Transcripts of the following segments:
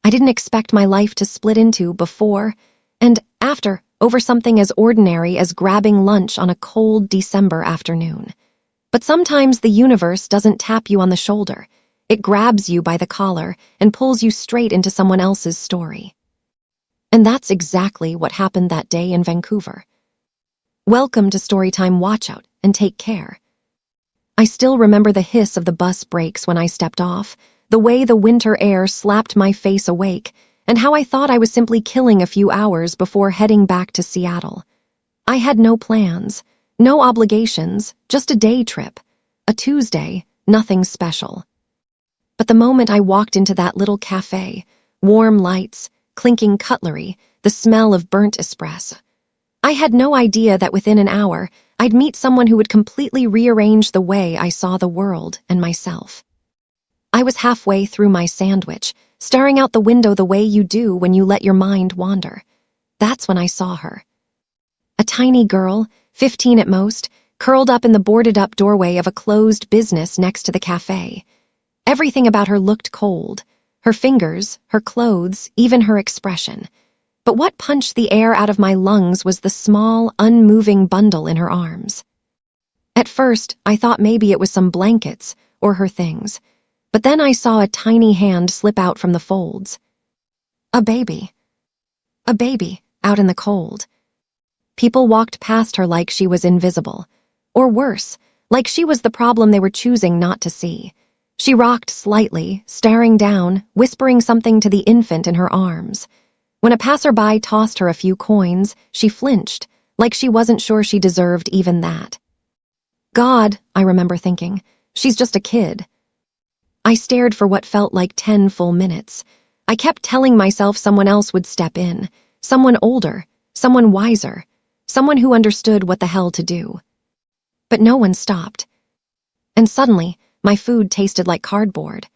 I didn't expect my life to split into before and after over something as ordinary as grabbing lunch on a cold December afternoon. But sometimes the universe doesn't tap you on the shoulder. It grabs you by the collar and pulls you straight into someone else's story. And that's exactly what happened that day in Vancouver. Welcome to Storytime. Watch out and take care. I still remember the hiss of the bus brakes when I stepped off, the way the winter air slapped my face awake, and how I thought I was simply killing a few hours before heading back to Seattle. I had no plans, no obligations, just a day trip. A Tuesday, nothing special. But the moment I walked into that little cafe, warm lights, clinking cutlery, the smell of burnt espresso, I had no idea that within an hour, I'd meet someone who would completely rearrange the way I saw the world and myself. I was halfway through my sandwich, staring out the window the way you do when you let your mind wander. That's when I saw her. A tiny girl, 15 at most, curled up in the boarded-up doorway of a closed business next to the cafe. Everything about her looked cold. Her fingers, her clothes, even her expression. But what punched the air out of my lungs was the small, unmoving bundle in her arms. At first, I thought maybe it was some blankets or her things, but then I saw a tiny hand slip out from the folds. A baby. A baby, out in the cold. People walked past her like she was invisible. Or worse, like she was the problem they were choosing not to see. She rocked slightly, staring down, whispering something to the infant in her arms. When a passerby tossed her a few coins, she flinched, like she wasn't sure she deserved even that. God, I remember thinking, she's just a kid. I stared for what felt like 10 full minutes. I kept telling myself someone else would step in, someone older, someone wiser, someone who understood what the hell to do. But no one stopped. And suddenly, my food tasted like cardboard.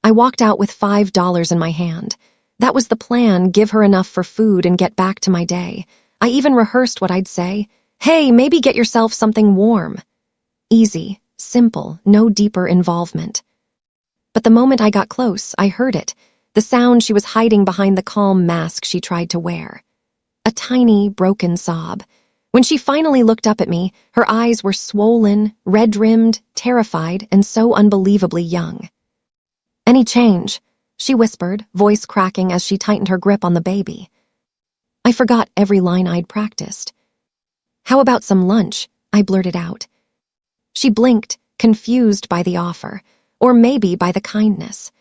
I walked out with $5 in my hand. That was the plan, give her enough for food and get back to my day. I even rehearsed what I'd say. Hey, maybe get yourself something warm. Easy, simple, no deeper involvement. But the moment I got close, I heard it, the sound she was hiding behind the calm mask she tried to wear. A tiny, broken sob. When she finally looked up at me, her eyes were swollen, red-rimmed, terrified, and so unbelievably young. "Any change?" she whispered, voice cracking as she tightened her grip on the baby. I forgot every line I'd practiced. "How about some lunch?" I blurted out. She blinked, confused by the offer, or maybe by the kindness.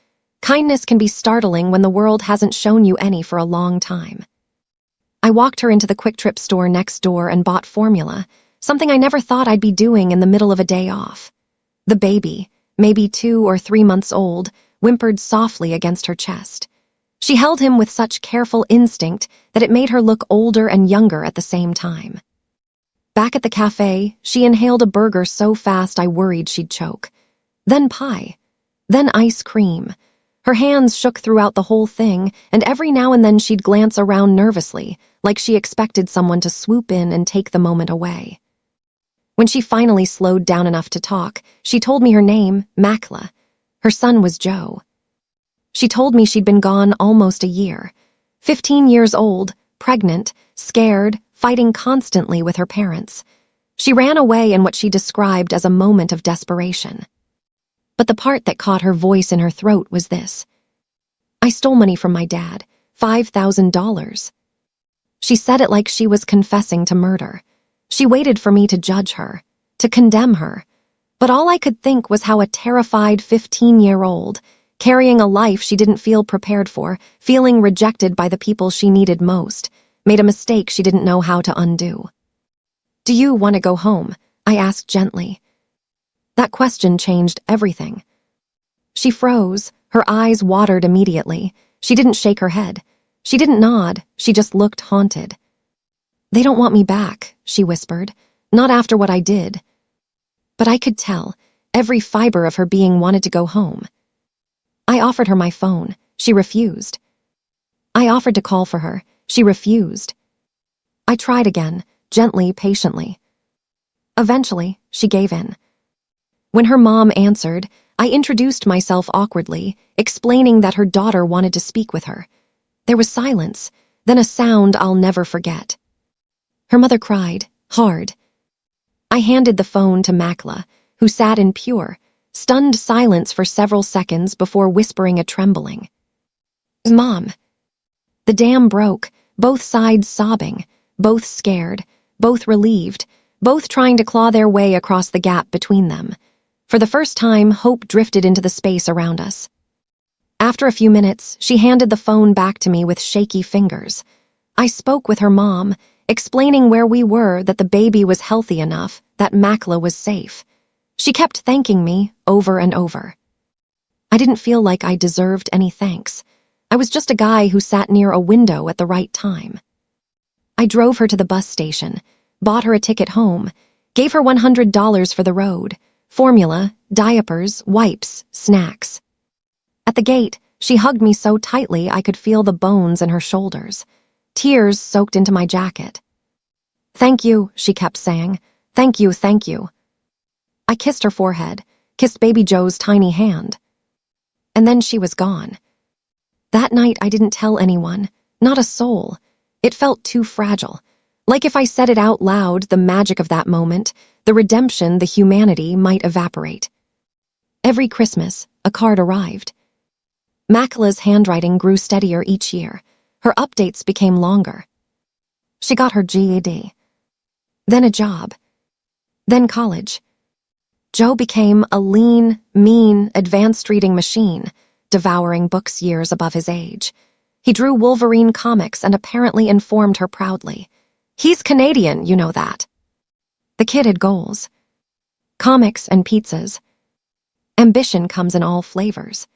Kindness can be startling when the world hasn't shown you any for a long time. I walked her into the Quick Trip store next door and bought formula, something I never thought I'd be doing in the middle of a day off. The baby, maybe 2 or 3 months old, whimpered softly against her chest. She held him with such careful instinct that it made her look older and younger at the same time. Back at the cafe, she inhaled a burger so fast I worried she'd choke. Then pie. Then ice cream. Her hands shook throughout the whole thing, and every now and then she'd glance around nervously, like she expected someone to swoop in and take the moment away. When she finally slowed down enough to talk, she told me her name, Makla. Her son was Joe. She told me she'd been gone almost a year. 15 years old, pregnant, scared, fighting constantly with her parents. She ran away in what she described as a moment of desperation. But the part that caught her voice in her throat was this. "I stole money from my dad, $5,000. She said it like she was confessing to murder. She waited for me to judge her, to condemn her. But all I could think was how a terrified 15-year-old, carrying a life she didn't feel prepared for, feeling rejected by the people she needed most, made a mistake she didn't know how to undo. "Do you want to go home?" I asked gently. That question changed everything. She froze, her eyes watered immediately. She didn't shake her head. She didn't nod, she just looked haunted. "They don't want me back," she whispered, "not after what I did." But I could tell, every fiber of her being wanted to go home. I offered her my phone. She refused. I offered to call for her. She refused. I tried again, gently, patiently. Eventually, she gave in. When her mom answered, I introduced myself awkwardly, explaining that her daughter wanted to speak with her. There was silence, then a sound I'll never forget. Her mother cried, hard. I handed the phone to Makla, who sat in pure, stunned silence for several seconds before whispering a trembling. Mom. The dam broke, both sides sobbing, both scared, both relieved, both trying to claw their way across the gap between them. For the first time, hope drifted into the space around us. After a few minutes, she handed the phone back to me with shaky fingers. I spoke with her mom, explaining where we were, that the baby was healthy enough, that Makla was safe. She kept thanking me over and over. I didn't feel like I deserved any thanks. I was just a guy who sat near a window at the right time. I drove her to the bus station, bought her a ticket home, gave her $100 for the road, formula, diapers, wipes, snacks. At the gate, she hugged me so tightly I could feel the bones in her shoulders. Tears soaked into my jacket. Thank you, she kept saying. Thank you, thank you. I kissed her forehead, kissed baby Joe's tiny hand. And then she was gone. That night I didn't tell anyone, not a soul. It felt too fragile. Like if I said it out loud, the magic of that moment, the redemption, the humanity might evaporate. Every Christmas, a card arrived. Makla's handwriting grew steadier each year. Her updates became longer. She got her GED. Then a job. Then college. Joe became a lean, mean, advanced reading machine, devouring books years above his age. He drew Wolverine comics and apparently informed her proudly. He's Canadian, you know that. The kid had goals. Comics and pizzas. Ambition comes in all flavors.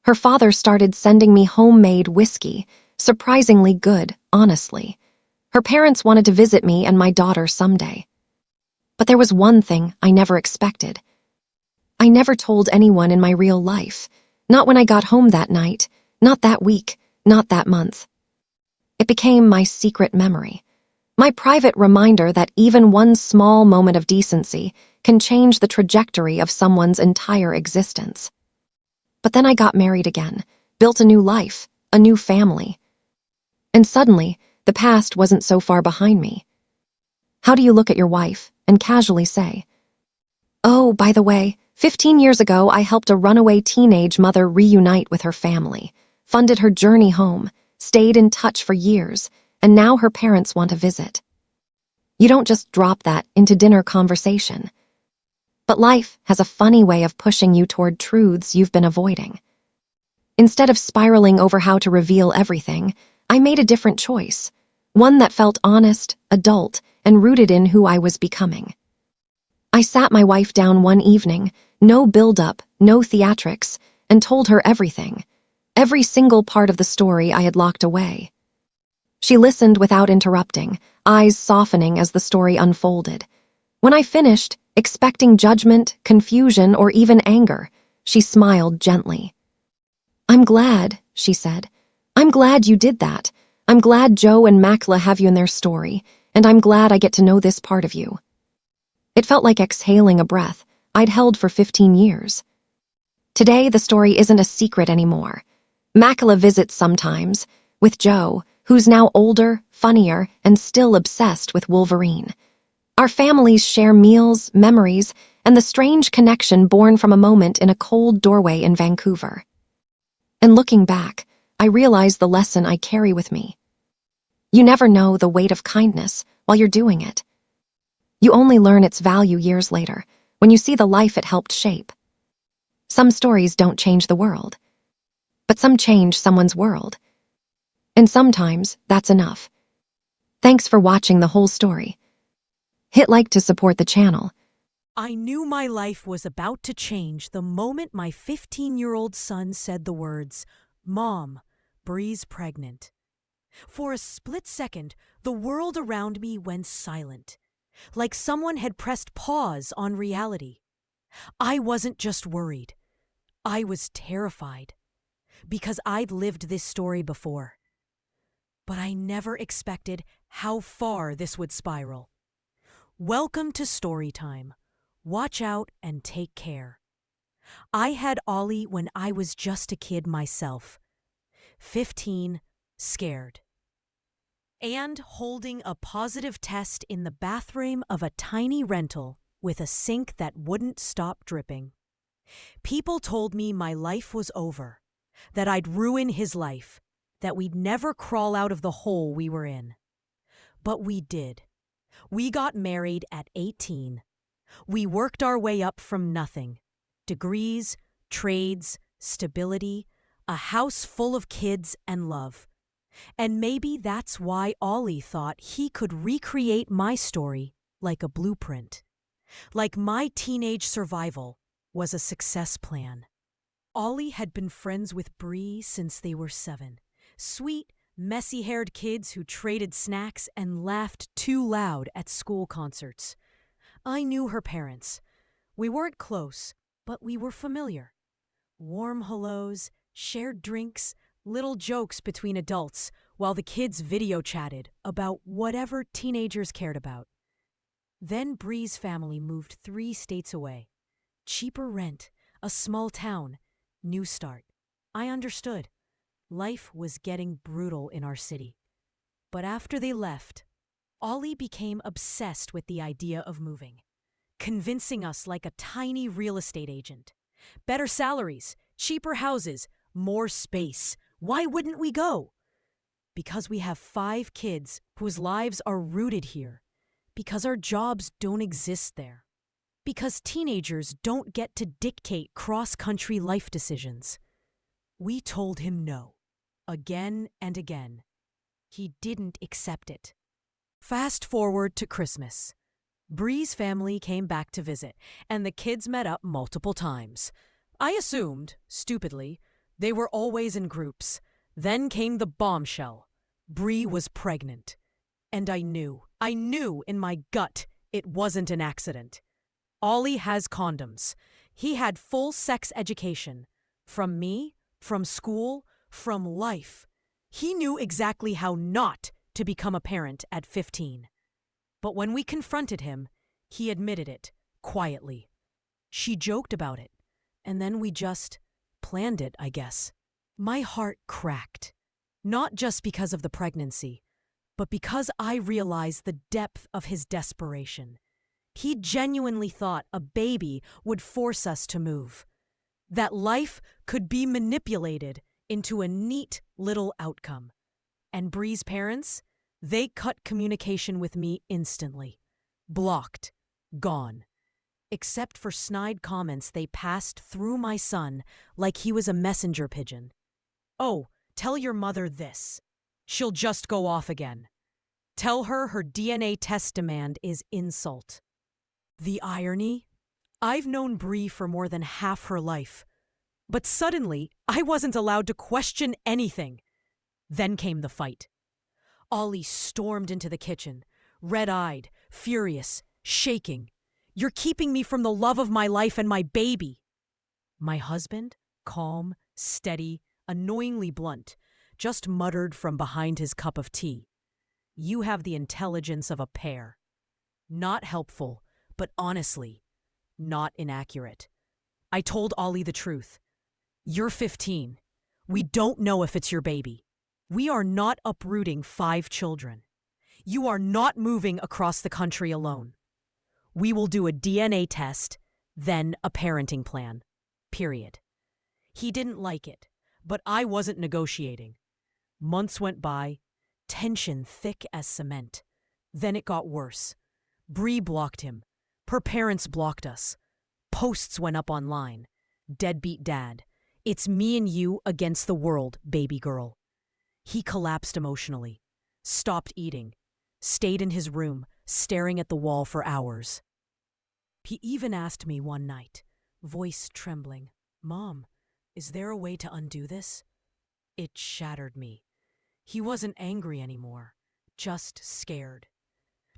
Her father started sending me homemade whiskey, surprisingly good, honestly. Her parents wanted to visit me and my daughter someday. But there was one thing I never expected. I never told anyone in my real life, not when I got home that night, not that week, not that month. It became my secret memory, my private reminder that even one small moment of decency can change the trajectory of someone's entire existence. But then I got married again, built a new life, a new family. And suddenly, the past wasn't so far behind me. How do you look at your wife and casually say, "Oh, by the way, 15 years ago I helped a runaway teenage mother reunite with her family, funded her journey home, stayed in touch for years, and now her parents want to visit." You don't just drop that into dinner conversation. But life has a funny way of pushing you toward truths you've been avoiding. Instead of spiraling over how to reveal everything, I made a different choice, one that felt honest, adult, and rooted in who I was becoming. I sat my wife down one evening, no build-up, no theatrics, and told her everything, every single part of the story I had locked away. She listened without interrupting, eyes softening as the story unfolded. When I finished, expecting judgment, confusion, or even anger, she smiled gently. "I'm glad," she said. "I'm glad you did that. I'm glad Joe and Makla have you in their story, and I'm glad I get to know this part of you." It felt like exhaling a breath I'd held for 15 years. Today, the story isn't a secret anymore. Makla visits sometimes, with Joe, who's now older, funnier, and still obsessed with Wolverine. Our families share meals, memories, and the strange connection born from a moment in a cold doorway in Vancouver. And looking back, I realize the lesson I carry with me. You never know the weight of kindness while you're doing it. You only learn its value years later, when you see the life it helped shape. Some stories don't change the world, but some change someone's world. And sometimes that's enough. Thanks for watching the whole story. Hit like to support the channel. I knew my life was about to change the moment my 15-year-old son said the words, "Mom, Bree's pregnant." For a split second, the world around me went silent, like someone had pressed pause on reality. I wasn't just worried. I was terrified, because I'd lived this story before. But I never expected how far this would spiral. Welcome to Storytime. Watch out and take care. I had Ollie when I was just a kid myself. 15, scared. And holding a positive test in the bathroom of a tiny rental with a sink that wouldn't stop dripping. People told me my life was over, that I'd ruin his life, that we'd never crawl out of the hole we were in. But we did. We got married at 18. We worked our way up from nothing. Degrees, trades, stability, a house full of kids and love. And maybe that's why Ollie thought he could recreate my story like a blueprint. Like my teenage survival was a success plan. Ollie had been friends with Bree since they were 7. Sweet, messy-haired kids who traded snacks and laughed too loud at school concerts. I knew her parents. We weren't close, but we were familiar. Warm hellos, shared drinks, little jokes between adults while the kids video chatted about whatever teenagers cared about. Then Bree's family moved 3 states away. Cheaper rent, a small town, new start. I understood. Life was getting brutal in our city. But after they left, Ollie became obsessed with the idea of moving, convincing us like a tiny real estate agent. Better salaries, cheaper houses, more space. Why wouldn't we go? Because we have 5 kids whose lives are rooted here. Because our jobs don't exist there. Because teenagers don't get to dictate cross-country life decisions. We told him no, again and again. He didn't accept it. Fast forward to Christmas. Bree's family came back to visit, and the kids met up multiple times. I assumed, stupidly, they were always in groups. Then came the bombshell. Bree was pregnant. And I knew in my gut it wasn't an accident. Ollie has condoms. He had full sex education. From me, from school, from life. He knew exactly how not to become a parent at 15. But when we confronted him, he admitted it, quietly. She joked about it, and then we just planned it, I guess. My heart cracked. Not just because of the pregnancy, but because I realized the depth of his desperation. He genuinely thought a baby would force us to move. That life could be manipulated into a neat little outcome. And Bree's parents, they cut communication with me instantly. Blocked. Gone. Except for snide comments they passed through my son like he was a messenger pigeon. Oh, tell your mother this. She'll just go off again. Tell her DNA test demand is insult. The irony? I've known Bree for more than half her life. But suddenly, I wasn't allowed to question anything. Then came the fight. Ollie stormed into the kitchen, red-eyed, furious, shaking. You're keeping me from the love of my life and my baby. My husband, calm, steady, annoyingly blunt, just muttered from behind his cup of tea. You have the intelligence of a pear. Not helpful, but honestly, not inaccurate. I told Ollie the truth. You're 15. We don't know if it's your baby. We are not uprooting 5 children. You are not moving across the country alone. We will do a DNA test, then a parenting plan. Period. He didn't like it, but I wasn't negotiating. Months went by, tension thick as cement. Then it got worse. Bree blocked him. Her parents blocked us. Posts went up online. Deadbeat dad. It's me and you against the world, baby girl. He collapsed emotionally, stopped eating, stayed in his room, staring at the wall for hours. He even asked me one night, voice trembling, Mom, is there a way to undo this? It shattered me. He wasn't angry anymore, just scared.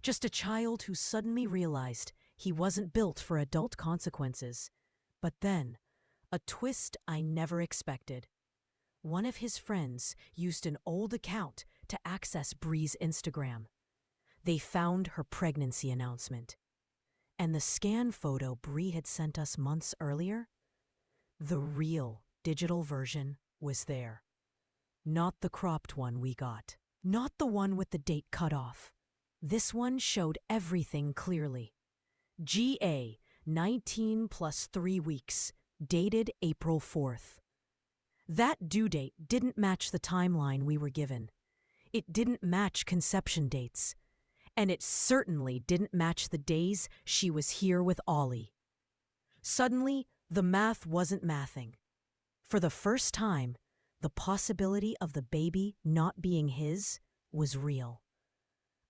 Just a child who suddenly realized he wasn't built for adult consequences. But then, a twist I never expected. One of his friends used an old account to access Bree's Instagram. They found her pregnancy announcement. And the scan photo Bree had sent us months earlier? The real digital version was there. Not the cropped one we got. Not the one with the date cut off. This one showed everything clearly. GA 19 plus 3 weeks, dated April 4th. That due date didn't match the timeline we were given. It didn't match conception dates. And it certainly didn't match the days she was here with Ollie. Suddenly, the math wasn't mathing. For the first time, the possibility of the baby not being his was real.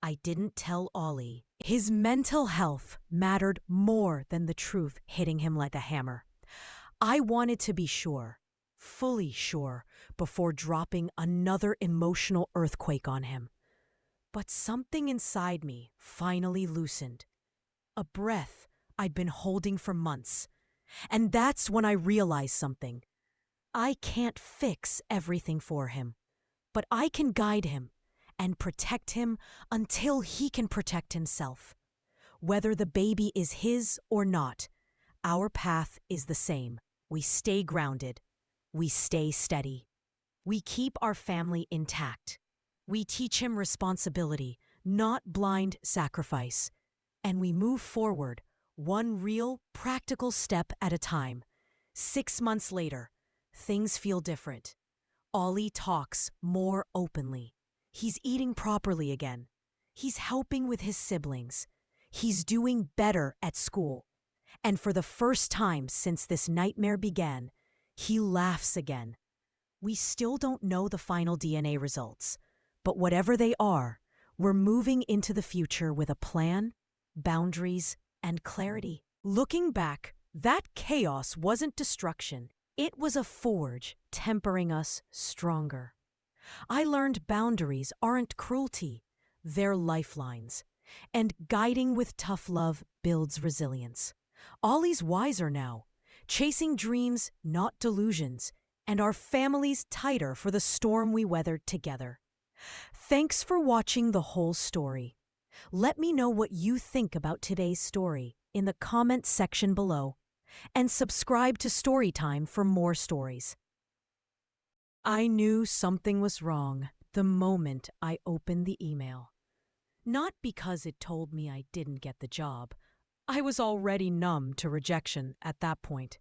I didn't tell Ollie. His mental health mattered more than the truth hitting him like a hammer. I wanted to be sure, fully sure, before dropping another emotional earthquake on him. But something inside me finally loosened. A breath I'd been holding for months. And that's when I realized something. I can't fix everything for him, but I can guide him and protect him until he can protect himself. Whether the baby is his or not, our path is the same. We stay grounded. We stay steady. We keep our family intact. We teach him responsibility, not blind sacrifice. And we move forward, one real, practical step at a time. 6 months later, things feel different. Ollie talks more openly. He's eating properly again. He's helping with his siblings. He's doing better at school. And for the first time since this nightmare began, he laughs again. We still don't know the final DNA results, but whatever they are, we're moving into the future with a plan, boundaries, and clarity. Looking back, that chaos wasn't destruction. It was a forge tempering us stronger. I learned boundaries aren't cruelty, they're lifelines. And guiding with tough love builds resilience. Ollie's wiser now, chasing dreams, not delusions, and our family's tighter for the storm we weathered together. Thanks for watching the whole story. Let me know what you think about today's story in the comments section below, and subscribe to StoryTime for more stories. I knew something was wrong the moment I opened the email. Not because it told me I didn't get the job. I was already numb to rejection at that point.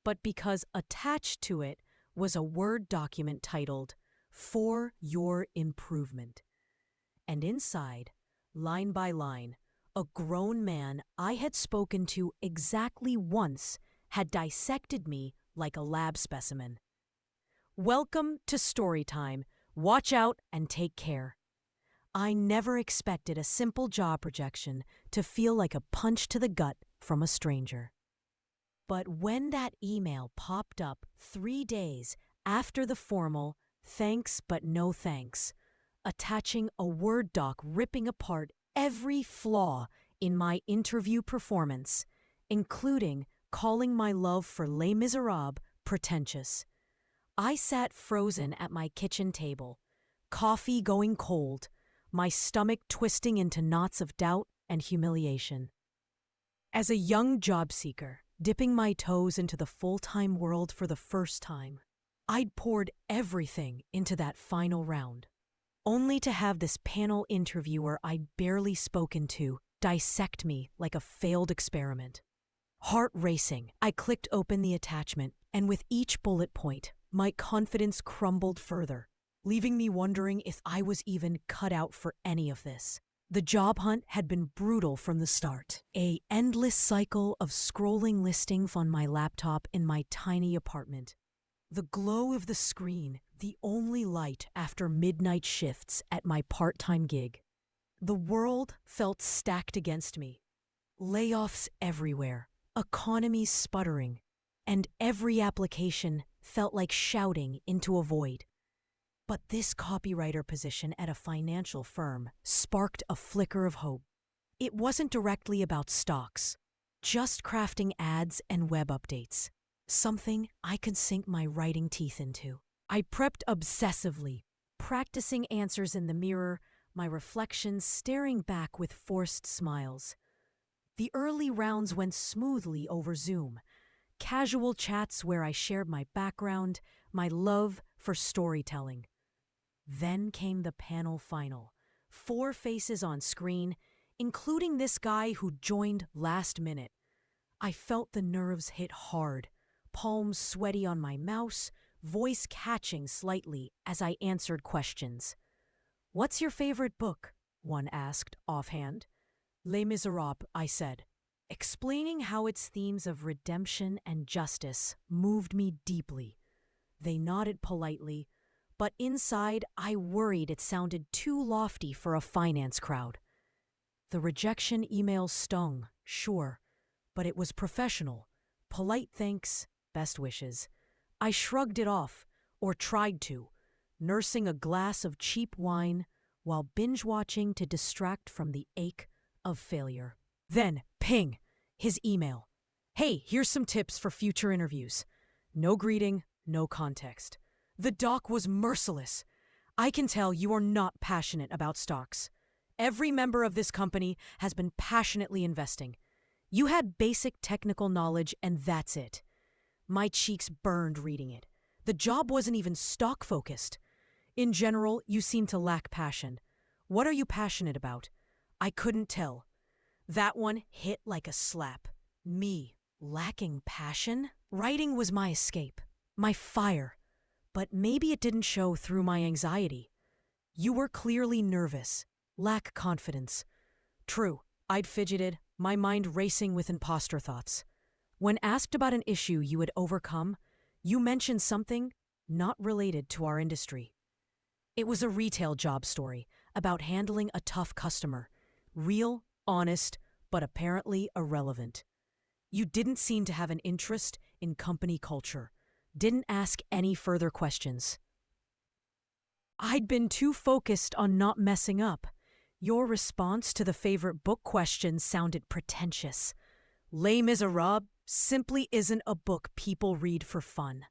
But because attached to it was a Word document titled, "For Your Improvement." And inside, line by line, a grown man I had spoken to exactly once had dissected me like a lab specimen. Welcome to Storytime. Watch out and take care. I never expected a simple job rejection to feel like a punch to the gut from a stranger. But when that email popped up 3 days after the formal "thanks but no thanks," attaching a Word doc ripping apart every flaw in my interview performance, including calling my love for Les Miserables pretentious, I sat frozen at my kitchen table, coffee going cold, my stomach twisting into knots of doubt and humiliation. As a young job seeker, dipping my toes into the full-time world for the first time, I'd poured everything into that final round, only to have this panel interviewer I'd barely spoken to dissect me like a failed experiment. Heart racing, I clicked open the attachment, and with each bullet point, my confidence crumbled further, leaving me wondering if I was even cut out for any of this. The job hunt had been brutal from the start. An endless cycle of scrolling listings on my laptop in my tiny apartment. The glow of the screen, the only light after midnight shifts at my part-time gig. The world felt stacked against me. Layoffs everywhere, economies sputtering, and every application felt like shouting into a void. But this copywriter position at a financial firm sparked a flicker of hope. It wasn't directly about stocks, just crafting ads and web updates, something I could sink my writing teeth into. I prepped obsessively, practicing answers in the mirror, my reflections staring back with forced smiles. The early rounds went smoothly over Zoom, casual chats where I shared my background, my love for storytelling. Then came the panel final. 4 faces on screen, including this guy who joined last minute. I felt the nerves hit hard, palms sweaty on my mouse, voice catching slightly as I answered questions. "What's your favorite book?" one asked offhand. "Les Miserables," I said, explaining how its themes of redemption and justice moved me deeply. They nodded politely, but inside I worried it sounded too lofty for a finance crowd. The rejection email stung, sure, but it was professional. Polite thanks, best wishes. I shrugged it off, or tried to, nursing a glass of cheap wine while binge-watching to distract from the ache of failure. Then, ping, his email. "Hey, here's some tips for future interviews." No greeting, no context. The doc was merciless. "I can tell you are not passionate about stocks. Every member of this company has been passionately investing. You had basic technical knowledge and that's it." My cheeks burned reading it. The job wasn't even stock-focused. "In general, you seem to lack passion. What are you passionate about?" I couldn't tell. That one hit like a slap. Me, lacking passion? Writing was my escape, my fire. But maybe it didn't show through my anxiety. "You were clearly nervous, lack confidence." True, I'd fidgeted, my mind racing with imposter thoughts. When asked about an issue you had overcome, you mentioned something not related to our industry. It was a retail job story about handling a tough customer. Real, honest, but apparently irrelevant. You didn't seem to have an interest in company culture. Didn't ask any further questions. I'd been too focused on not messing up. Your response to the favorite book question sounded pretentious. Les Miserables simply isn't a book people read for fun.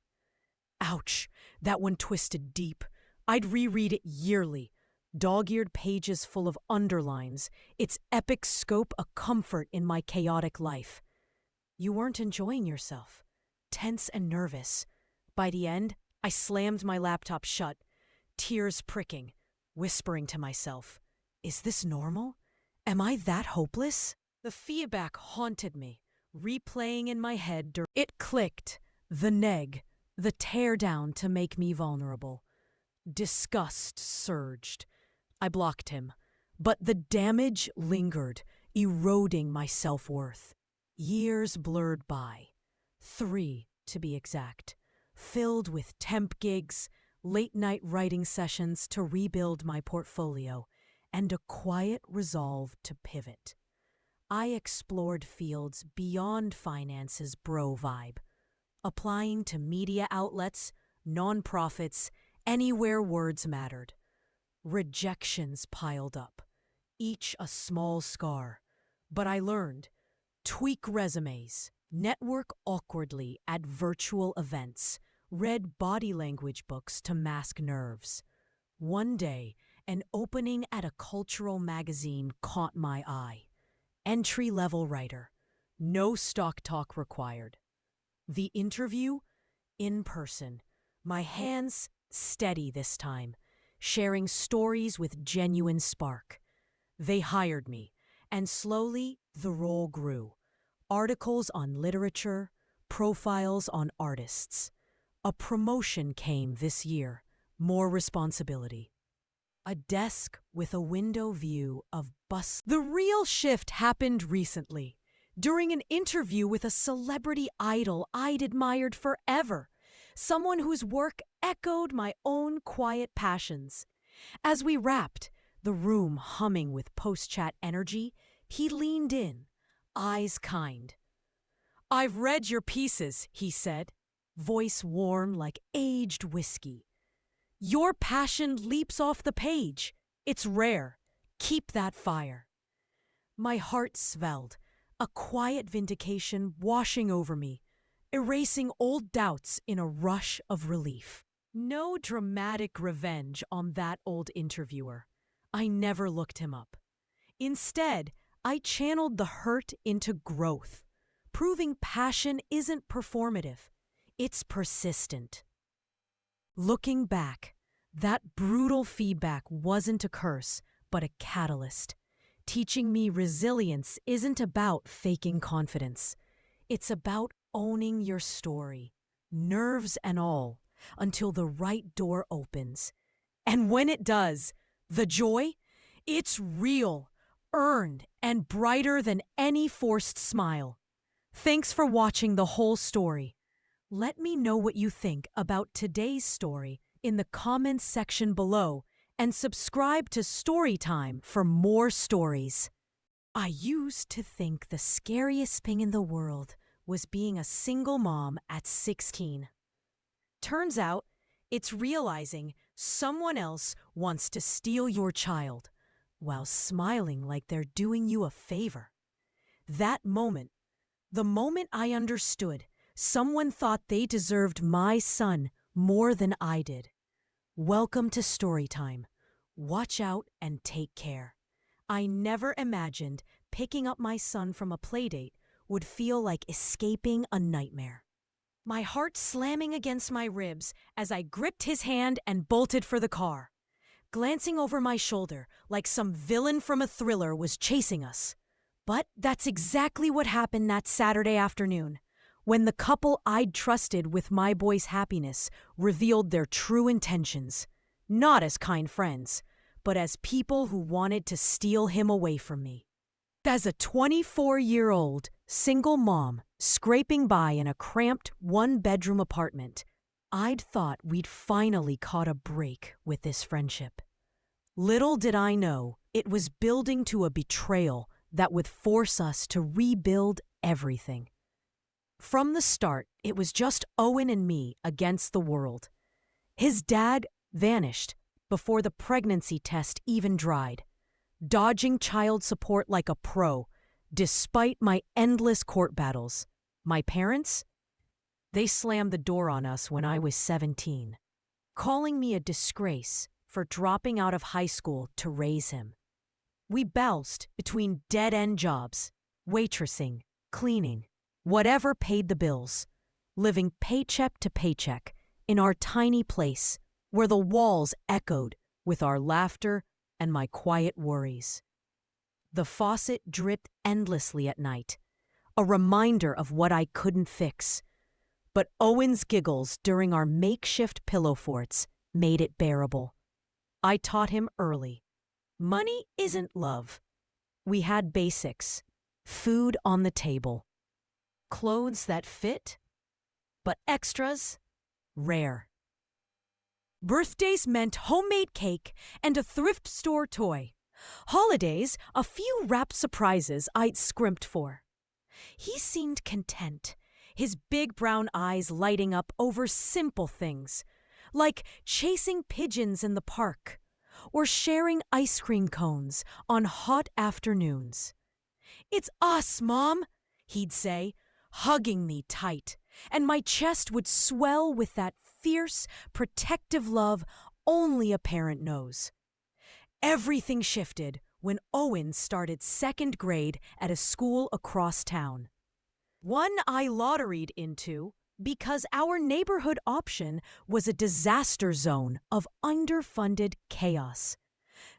Ouch, that one twisted deep. I'd reread it yearly. Dog-eared pages full of underlines, its epic scope a comfort in my chaotic life. You weren't enjoying yourself. Tense and nervous. By the end, I slammed my laptop shut, tears pricking, whispering to myself, "Is this normal? Am I that hopeless?" The feedback haunted me, replaying in my head. It clicked, the neg, the teardown to make me vulnerable. Disgust surged. I blocked him, but the damage lingered, eroding my self-worth. Years blurred by. 3, to be exact. Filled with temp gigs, late-night writing sessions to rebuild my portfolio, and a quiet resolve to pivot. I explored fields beyond finance's bro vibe, applying to media outlets, nonprofits, anywhere words mattered. Rejections piled up, each a small scar, but I learned. Tweak resumes, network awkwardly at virtual events, read body language books to mask nerves. One day, an opening at a cultural magazine caught my eye. Entry-level writer. No stock talk required. The interview? In person. My hands steady this time, sharing stories with genuine spark. They hired me, and slowly the role grew. Articles on literature, profiles on artists. A promotion came this year, more responsibility. A desk with a window view of bus. The real shift happened recently, during an interview with a celebrity idol I'd admired forever, someone whose work echoed my own quiet passions. As we wrapped, the room humming with post-chat energy, he leaned in, eyes kind. "I've read your pieces," he said, voice warm like aged whiskey. "Your passion leaps off the page. It's rare. Keep that fire." My heart swelled, a quiet vindication washing over me, erasing old doubts in a rush of relief. No dramatic revenge on that old interviewer. I never looked him up. Instead, I channeled the hurt into growth. proving passion isn't performative, it's persistent. Looking back, that brutal feedback wasn't a curse, but a catalyst, teaching me resilience isn't about faking confidence. It's about owning your story, nerves and all, until the right door opens. And when it does, the joy? It's real, earned, and brighter than any forced smile. Thanks for watching the whole story. Let me know what you think about today's story in the comments section below, and subscribe to StoryTime for more stories. I used to think the scariest thing in the world was being a single mom at 16. Turns out, it's realizing someone else wants to steal your child while smiling like they're doing you a favor. That moment, the moment I understood someone thought they deserved my son more than I did. Welcome to Storytime. Watch out and take care. I never imagined picking up my son from a playdate would feel like escaping a nightmare. My heart slamming against my ribs as I gripped his hand and bolted for the car, glancing over my shoulder like some villain from a thriller was chasing us. But that's exactly what happened that Saturday afternoon, when the couple I'd trusted with my boy's happiness revealed their true intentions, not as kind friends, but as people who wanted to steal him away from me. As a 24-year-old single mom scraping by in a cramped one-bedroom apartment, I'd thought we'd finally caught a break with this friendship. Little did I know it was building to a betrayal that would force us to rebuild everything. From the start, it was just Owen and me against the world. His dad vanished before the pregnancy test even dried, dodging child support like a pro, despite my endless court battles. My parents? They slammed the door on us when I was 17, calling me a disgrace for dropping out of high school to raise him. We bounced between dead-end jobs, waitressing, cleaning, whatever paid the bills, living paycheck to paycheck in our tiny place where the walls echoed with our laughter and my quiet worries. The faucet dripped endlessly at night, a reminder of what I couldn't fix. But Owen's giggles during our makeshift pillow forts made it bearable. I taught him early. Money isn't love. We had basics, food on the table, clothes that fit, but extras, rare. Birthdays meant homemade cake and a thrift store toy. Holidays, a few wrapped surprises I'd scrimped for. He seemed content, his big brown eyes lighting up over simple things, like chasing pigeons in the park or sharing ice cream cones on hot afternoons. "It's us, Mom," he'd say, hugging me tight, and my chest would swell with that fierce, protective love only a parent knows. Everything shifted when Owen started second grade at a school across town. One I lotteried into because our neighborhood option was a disaster zone of underfunded chaos.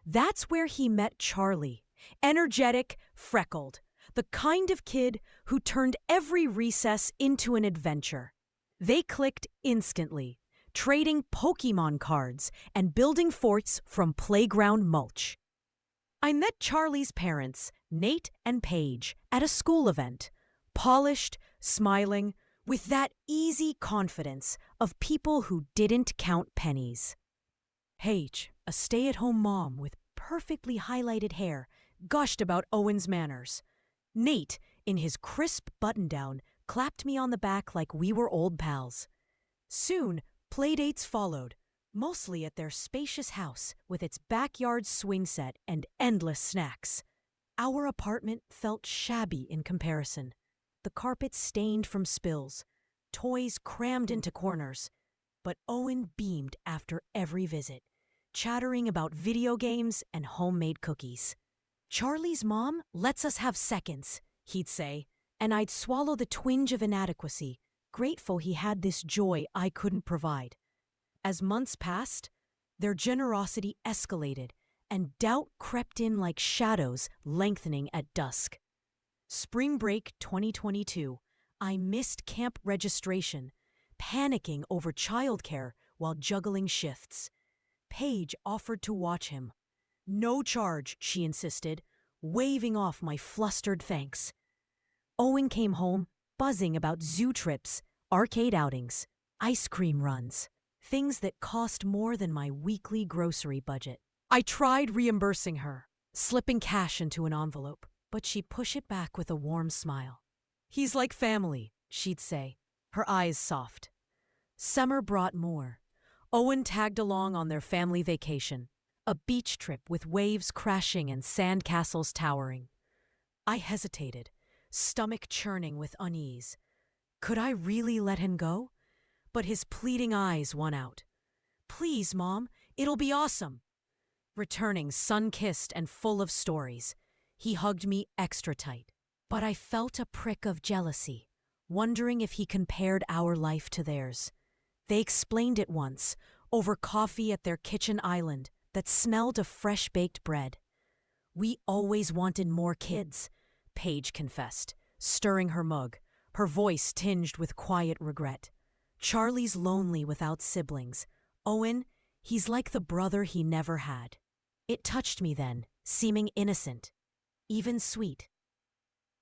That's where he met Charlie, energetic, freckled, the kind of kid who turned every recess into an adventure. They clicked instantly, trading Pokemon cards and building forts from playground mulch. I met Charlie's parents, Nate and Paige, at a school event, polished, smiling, with that easy confidence of people who didn't count pennies. Paige, a stay-at-home mom with perfectly highlighted hair, gushed about Owen's manners. Nate, in his crisp button-down, clapped me on the back like we were old pals. Soon, playdates followed, mostly at their spacious house with its backyard swing set and endless snacks. Our apartment felt shabby in comparison. The carpet stained from spills, toys crammed into corners. But Owen beamed after every visit, chattering about video games and homemade cookies. "Charlie's mom lets us have seconds," he'd say, and I'd swallow the twinge of inadequacy, grateful he had this joy I couldn't provide. As months passed, their generosity escalated, and doubt crept in like shadows lengthening at dusk. Spring break 2022, I missed camp registration, panicking over childcare while juggling shifts. Paige offered to watch him. No charge, she insisted, waving off my flustered thanks. Owen came home, buzzing about zoo trips, arcade outings, ice cream runs, things that cost more than my weekly grocery budget. I tried reimbursing her, slipping cash into an envelope, but she'd push it back with a warm smile. "He's like family," she'd say, her eyes soft. Summer brought more. Owen tagged along on their family vacation, a beach trip with waves crashing and sand castles towering. I hesitated, stomach churning with unease. Could I really let him go? But his pleading eyes won out. "Please, Mom, it'll be awesome." Returning sun-kissed and full of stories, he hugged me extra tight. But I felt a prick of jealousy, wondering if he compared our life to theirs. They explained it once, over coffee at their kitchen island that smelled of fresh-baked bread. "We always wanted more kids," Paige confessed, stirring her mug, her voice tinged with quiet regret. "Charlie's lonely without siblings. Owen, he's like the brother he never had." It touched me then, seeming innocent, even sweet.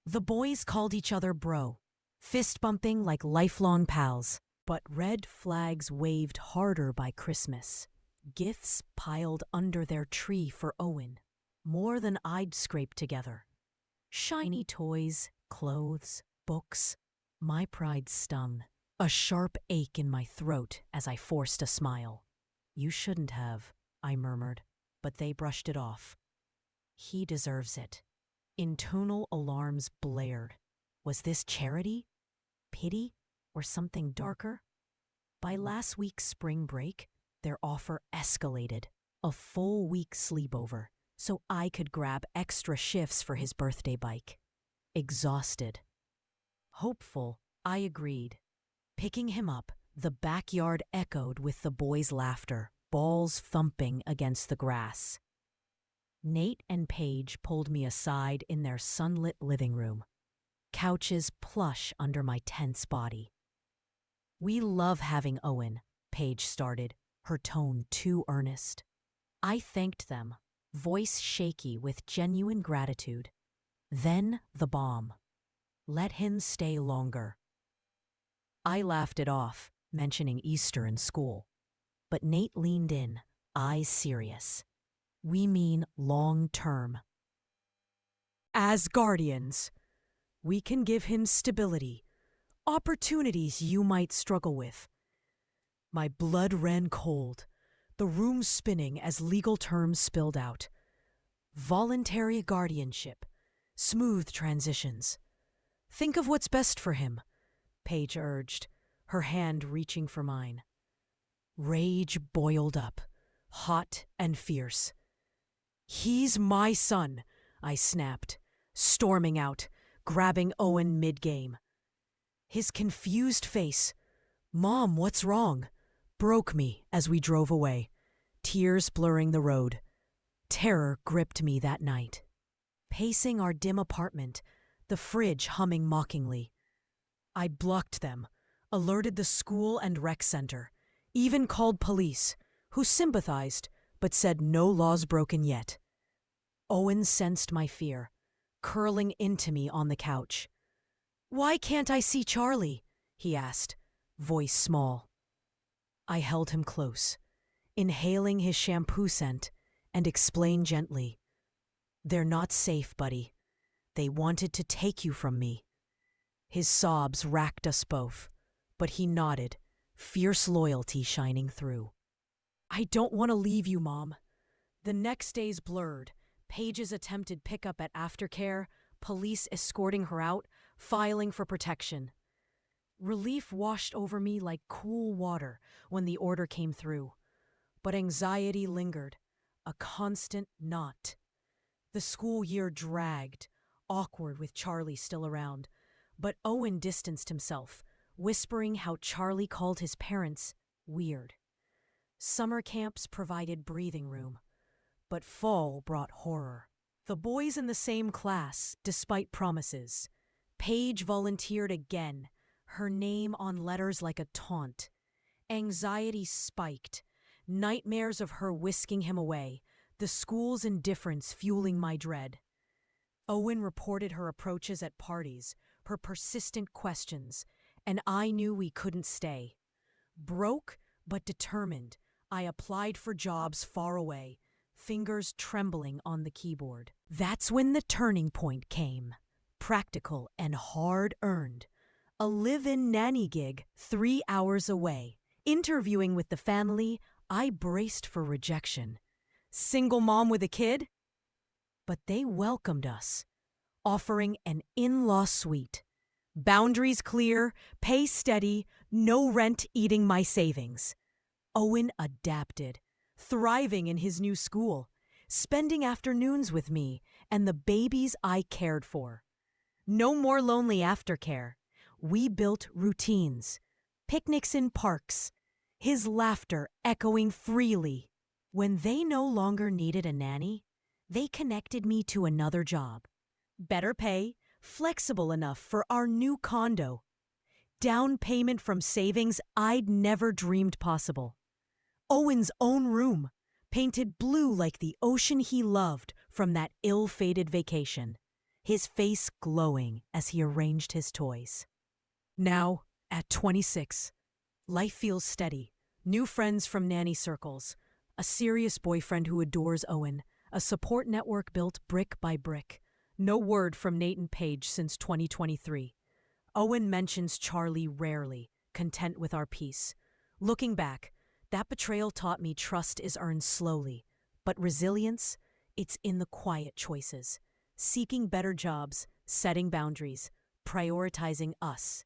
The boys called each other bro, fist-bumping like lifelong pals. But red flags waved harder by Christmas. Gifts piled under their tree for Owen, more than I'd scraped together. Shiny toys, clothes, books. My pride stung, a sharp ache in my throat as I forced a smile. "You shouldn't have," I murmured, but they brushed it off. "He deserves it." Intonal alarms blared. Was this charity? Pity? Or something darker? By last week's spring break, their offer escalated. A full week sleepover, so I could grab extra shifts for his birthday bike. Exhausted. Hopeful, I agreed. Picking him up, the backyard echoed with the boys' laughter, balls thumping against the grass. Nate and Paige pulled me aside in their sunlit living room, couches plush under my tense body. "We love having Owen," Paige started, her tone too earnest. I thanked them, voice shaky with genuine gratitude. Then the bomb. "Let him stay longer." I laughed it off, mentioning Easter in school. But Nate leaned in, eyes serious. "We mean long-term. As guardians, we can give him stability, opportunities you might struggle with." My blood ran cold, the room spinning as legal terms spilled out. Voluntary guardianship, smooth transitions. "Think of what's best for him," Paige urged, her hand reaching for mine. Rage boiled up, hot and fierce. "He's my son," I snapped, storming out, grabbing Owen mid-game. His confused face, "Mom, what's wrong?" broke me as we drove away, tears blurring the road. Terror gripped me that night. Pacing our dim apartment, the fridge humming mockingly. I blocked them, alerted the school and rec center, even called police, who sympathized but said no laws broken yet. Owen sensed my fear, curling into me on the couch. "Why can't I see Charlie?" he asked, voice small. I held him close, inhaling his shampoo scent, and explained gently. "They're not safe, buddy. They wanted to take you from me." His sobs racked us both, but he nodded, fierce loyalty shining through. "I don't want to leave you, Mom." The next day's blurred, Paige's attempted pickup at aftercare, police escorting her out, filing for protection. Relief washed over me like cool water when the order came through, but anxiety lingered, a constant knot. The school year dragged, awkward with Charlie still around, But Owen distanced himself, whispering how Charlie called his parents weird. Summer camps provided breathing room, but fall brought horror. The boys in the same class, despite promises. Paige volunteered again, her name on letters like a taunt. Anxiety spiked, nightmares of her whisking him away, the school's indifference fueling my dread. Owen reported her approaches at parties, her persistent questions, and I knew we couldn't stay. Broke but determined, I applied for jobs far away, fingers trembling on the keyboard. That's when the turning point came. Practical and hard-earned. A live-in nanny gig 3 hours away. Interviewing with the family, I braced for rejection. Single mom with a kid? But they welcomed us, offering an in-law suite. Boundaries clear, pay steady, no rent eating my savings. Owen adapted, thriving in his new school, spending afternoons with me and the babies I cared for. No more lonely aftercare. We built routines, picnics in parks, his laughter echoing freely. When they no longer needed a nanny, they connected me to another job. Better pay, flexible enough for our new condo. Down payment from savings I'd never dreamed possible. Owen's own room, painted blue like the ocean he loved from that ill-fated vacation, his face glowing as he arranged his toys. Now, at 26, life feels steady. New friends from nanny circles, a serious boyfriend who adores Owen, a support network built brick by brick. No word from Nate and Paige since 2023. Owen mentions Charlie rarely, content with our peace. Looking back, that betrayal taught me trust is earned slowly, but resilience, it's in the quiet choices. Seeking better jobs, setting boundaries, prioritizing us.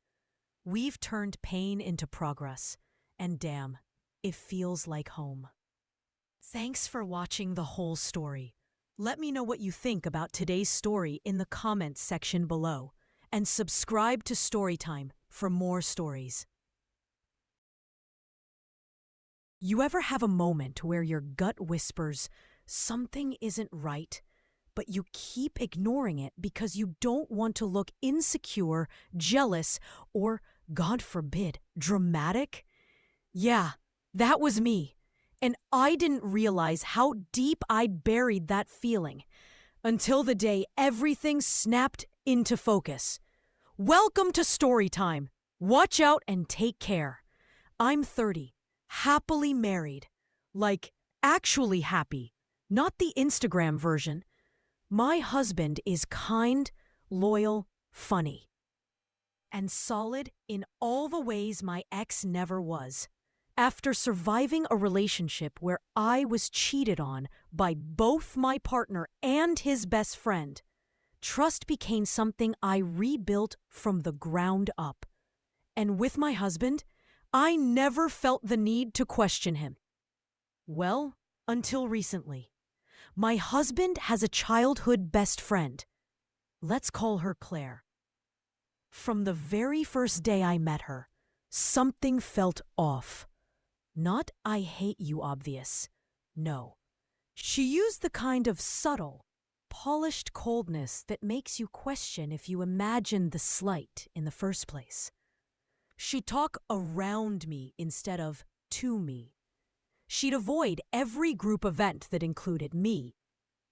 We've turned pain into progress, and damn, it feels like home. Thanks for watching the whole story. Let me know what you think about today's story in the comments section below, and subscribe to StoryTime for more stories. You ever have a moment where your gut whispers, something isn't right, but you keep ignoring it because you don't want to look insecure, jealous, or, God forbid, dramatic? Yeah, that was me. And I didn't realize how deep I'd buried that feeling until the day everything snapped into focus. Welcome to Storytime. Watch out and take care. I'm 30, happily married. Like, actually happy, not the Instagram version. My husband is kind, loyal, funny, and solid in all the ways my ex never was. After surviving a relationship where I was cheated on by both my partner and his best friend, trust became something I rebuilt from the ground up. And with my husband, I never felt the need to question him. Well, until recently. My husband has a childhood best friend. Let's call her Claire. From the very first day I met her, something felt off. Not "I hate you" obvious. No. She used the kind of subtle, polished coldness that makes you question if you imagined the slight in the first place. She'd talk around me instead of to me. She'd avoid every group event that included me,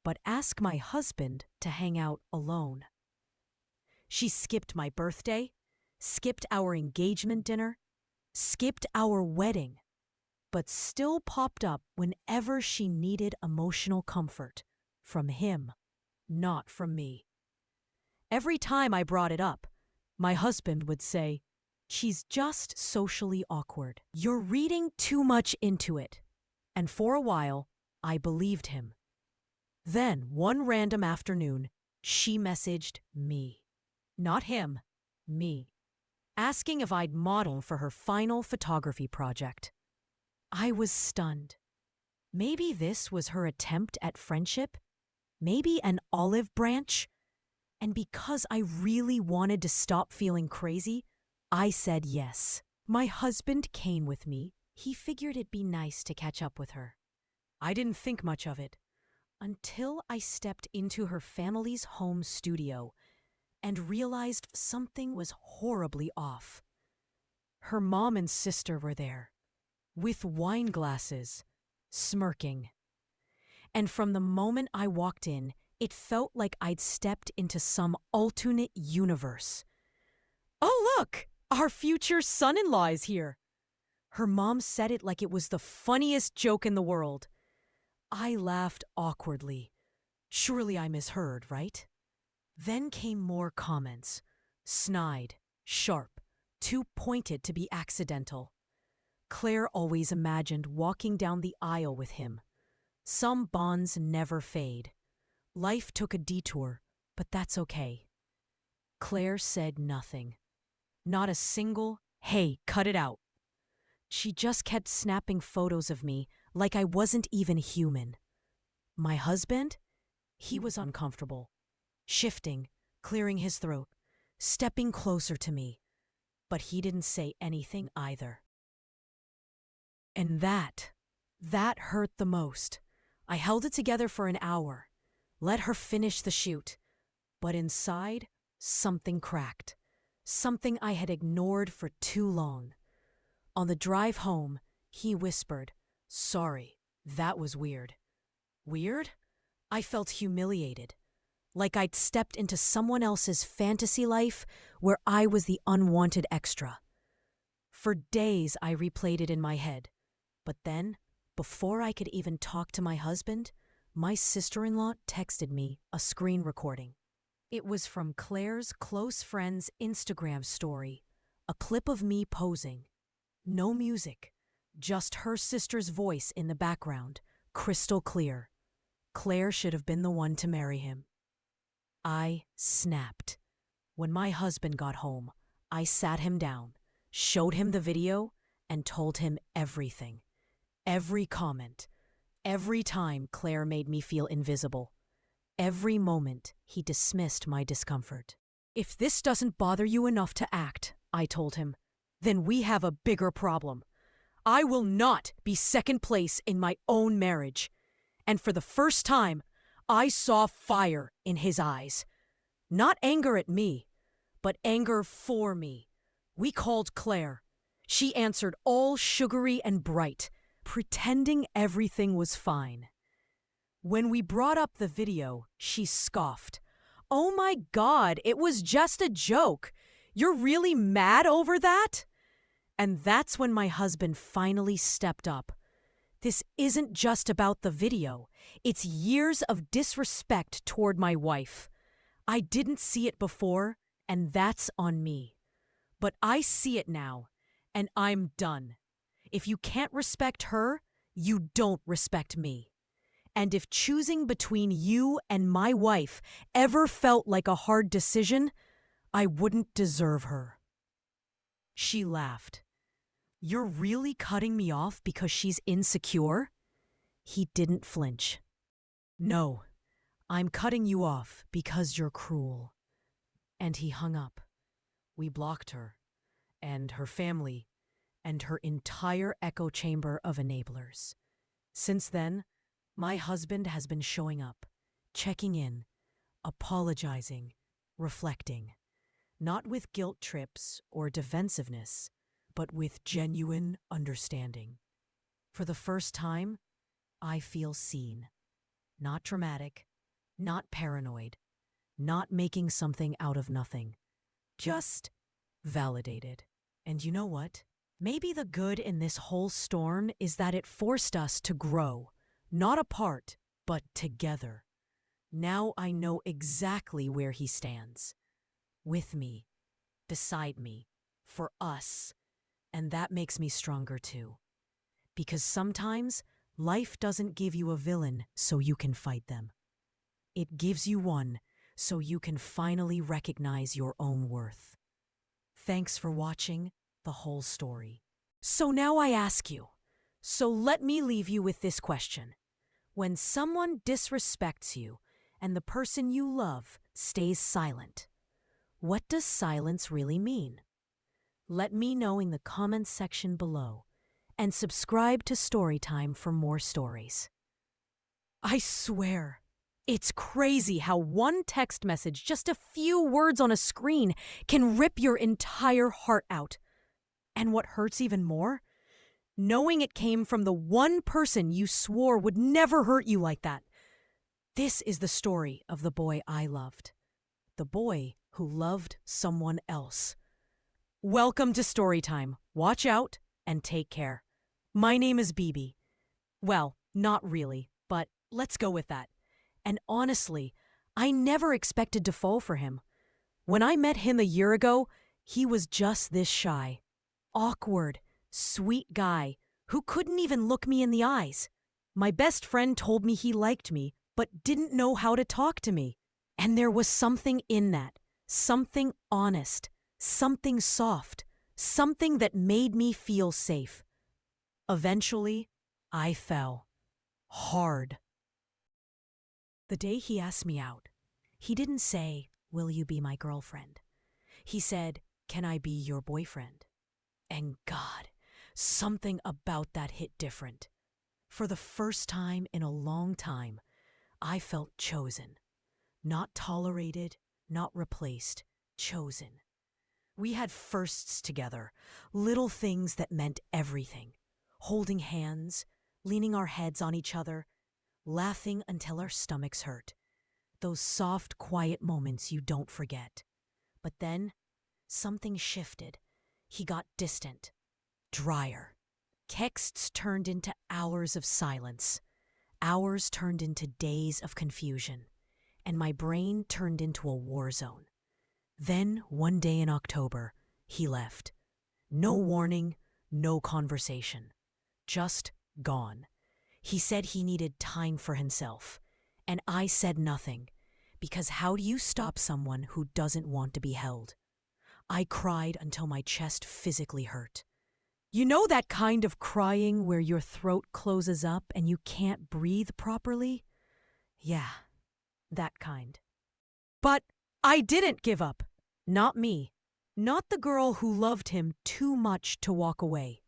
but ask my husband to hang out alone. She skipped my birthday, skipped our engagement dinner, skipped our wedding, but still popped up whenever she needed emotional comfort. From him, not from me. Every time I brought it up, my husband would say, "She's just socially awkward. You're reading too much into it." And for a while, I believed him. Then, one random afternoon, she messaged me. Not him, me. Asking if I'd model for her final photography project. I was stunned. Maybe this was her attempt at friendship? Maybe an olive branch? And because I really wanted to stop feeling crazy, I said yes. My husband came with me. He figured it'd be nice to catch up with her. I didn't think much of it until I stepped into her family's home studio and realized something was horribly off. Her mom and sister were there, with wine glasses, smirking. And from the moment I walked in, it felt like I'd stepped into some alternate universe. "Oh, look! Our future son-in-law is here!" Her mom said it like it was the funniest joke in the world. I laughed awkwardly. Surely I misheard, right? Then came more comments. Snide, sharp, too pointed to be accidental. Claire always imagined walking down the aisle with him. Some bonds never fade. Life took a detour, but that's okay. Claire said nothing. Not a single, "Hey, cut it out." She just kept snapping photos of me like I wasn't even human. My husband? He was uncomfortable. Shifting, clearing his throat, stepping closer to me. But he didn't say anything either. And that hurt the most. I held it together for an hour, let her finish the shoot. But inside, something cracked. Something I had ignored for too long. On the drive home, he whispered, "Sorry, that was weird." Weird? I felt humiliated. Like I'd stepped into someone else's fantasy life where I was the unwanted extra. For days I replayed it in my head. But then, before I could even talk to my husband, my sister-in-law texted me a screen recording. It was from Claire's close friend's Instagram story, a clip of me posing. No music, just her sister's voice in the background, crystal clear. Claire should have been the one to marry him. I snapped. When my husband got home, I sat him down, showed him the video, and told him everything. Every comment. Every time Claire made me feel invisible. Every moment he dismissed my discomfort. "If this doesn't bother you enough to act," I told him, "then we have a bigger problem. I will not be second place in my own marriage." And for the first time, I saw fire in his eyes. Not anger at me, but anger for me. We called Claire. She answered all sugary and bright, pretending everything was fine. When we brought up the video, she scoffed. "Oh my God, it was just a joke. You're really mad over that?" And that's when my husband finally stepped up. "This isn't just about the video. It's years of disrespect toward my wife. I didn't see it before, and that's on me. But I see it now, and I'm done. If you can't respect her, you don't respect me. And if choosing between you and my wife ever felt like a hard decision, I wouldn't deserve her." She laughed. "You're really cutting me off because she's insecure?" He didn't flinch. "No, I'm cutting you off because you're cruel." And he hung up. We blocked her, and her family, and her entire echo chamber of enablers. Since then, my husband has been showing up, checking in, apologizing, reflecting. Not with guilt trips or defensiveness, but with genuine understanding. For the first time, I feel seen. Not dramatic, not paranoid, not making something out of nothing. Just validated. And you know what? Maybe the good in this whole storm is that it forced us to grow, not apart, but together. Now I know exactly where he stands. With me, beside me, for us. And that makes me stronger too. Because sometimes life doesn't give you a villain so you can fight them. It gives you one so you can finally recognize your own worth. Thanks for watching the whole story. So now I ask you, so let me leave you with this question. When someone disrespects you and the person you love stays silent. What does silence really mean? Let me know in the comments section below, and subscribe to Storytime for more stories. I swear, it's crazy how one text message, just a few words on a screen, can rip your entire heart out. And what hurts even more? Knowing it came from the one person you swore would never hurt you like that. This is the story of the boy I loved. The boy who loved someone else. Welcome to Storytime. Watch out and take care. My name is BB. Well, not really, but let's go with that. And honestly, I never expected to fall for him. When I met him a year ago, he was just this shy, awkward, sweet guy who couldn't even look me in the eyes. My best friend told me he liked me, but didn't know how to talk to me. And there was something in that, something honest, something soft, something that made me feel safe. Eventually, I fell. Hard. The day he asked me out, he didn't say, "Will you be my girlfriend?" He said, "Can I be your boyfriend?" And God, something about that hit different. For the first time in a long time, I felt chosen. Not tolerated, not replaced, chosen. We had firsts together, little things that meant everything. Holding hands, leaning our heads on each other, laughing until our stomachs hurt. Those soft, quiet moments you don't forget. But then, something shifted. He got distant, drier. Texts turned into hours of silence. Hours turned into days of confusion. And my brain turned into a war zone. Then, one day in October, he left. No warning, no conversation. Just gone. He said he needed time for himself. And I said nothing, because how do you stop someone who doesn't want to be held? I cried until my chest physically hurt. You know that kind of crying where your throat closes up and you can't breathe properly? Yeah, that kind. But I didn't give up. Not me. Not the girl who loved him too much to walk away.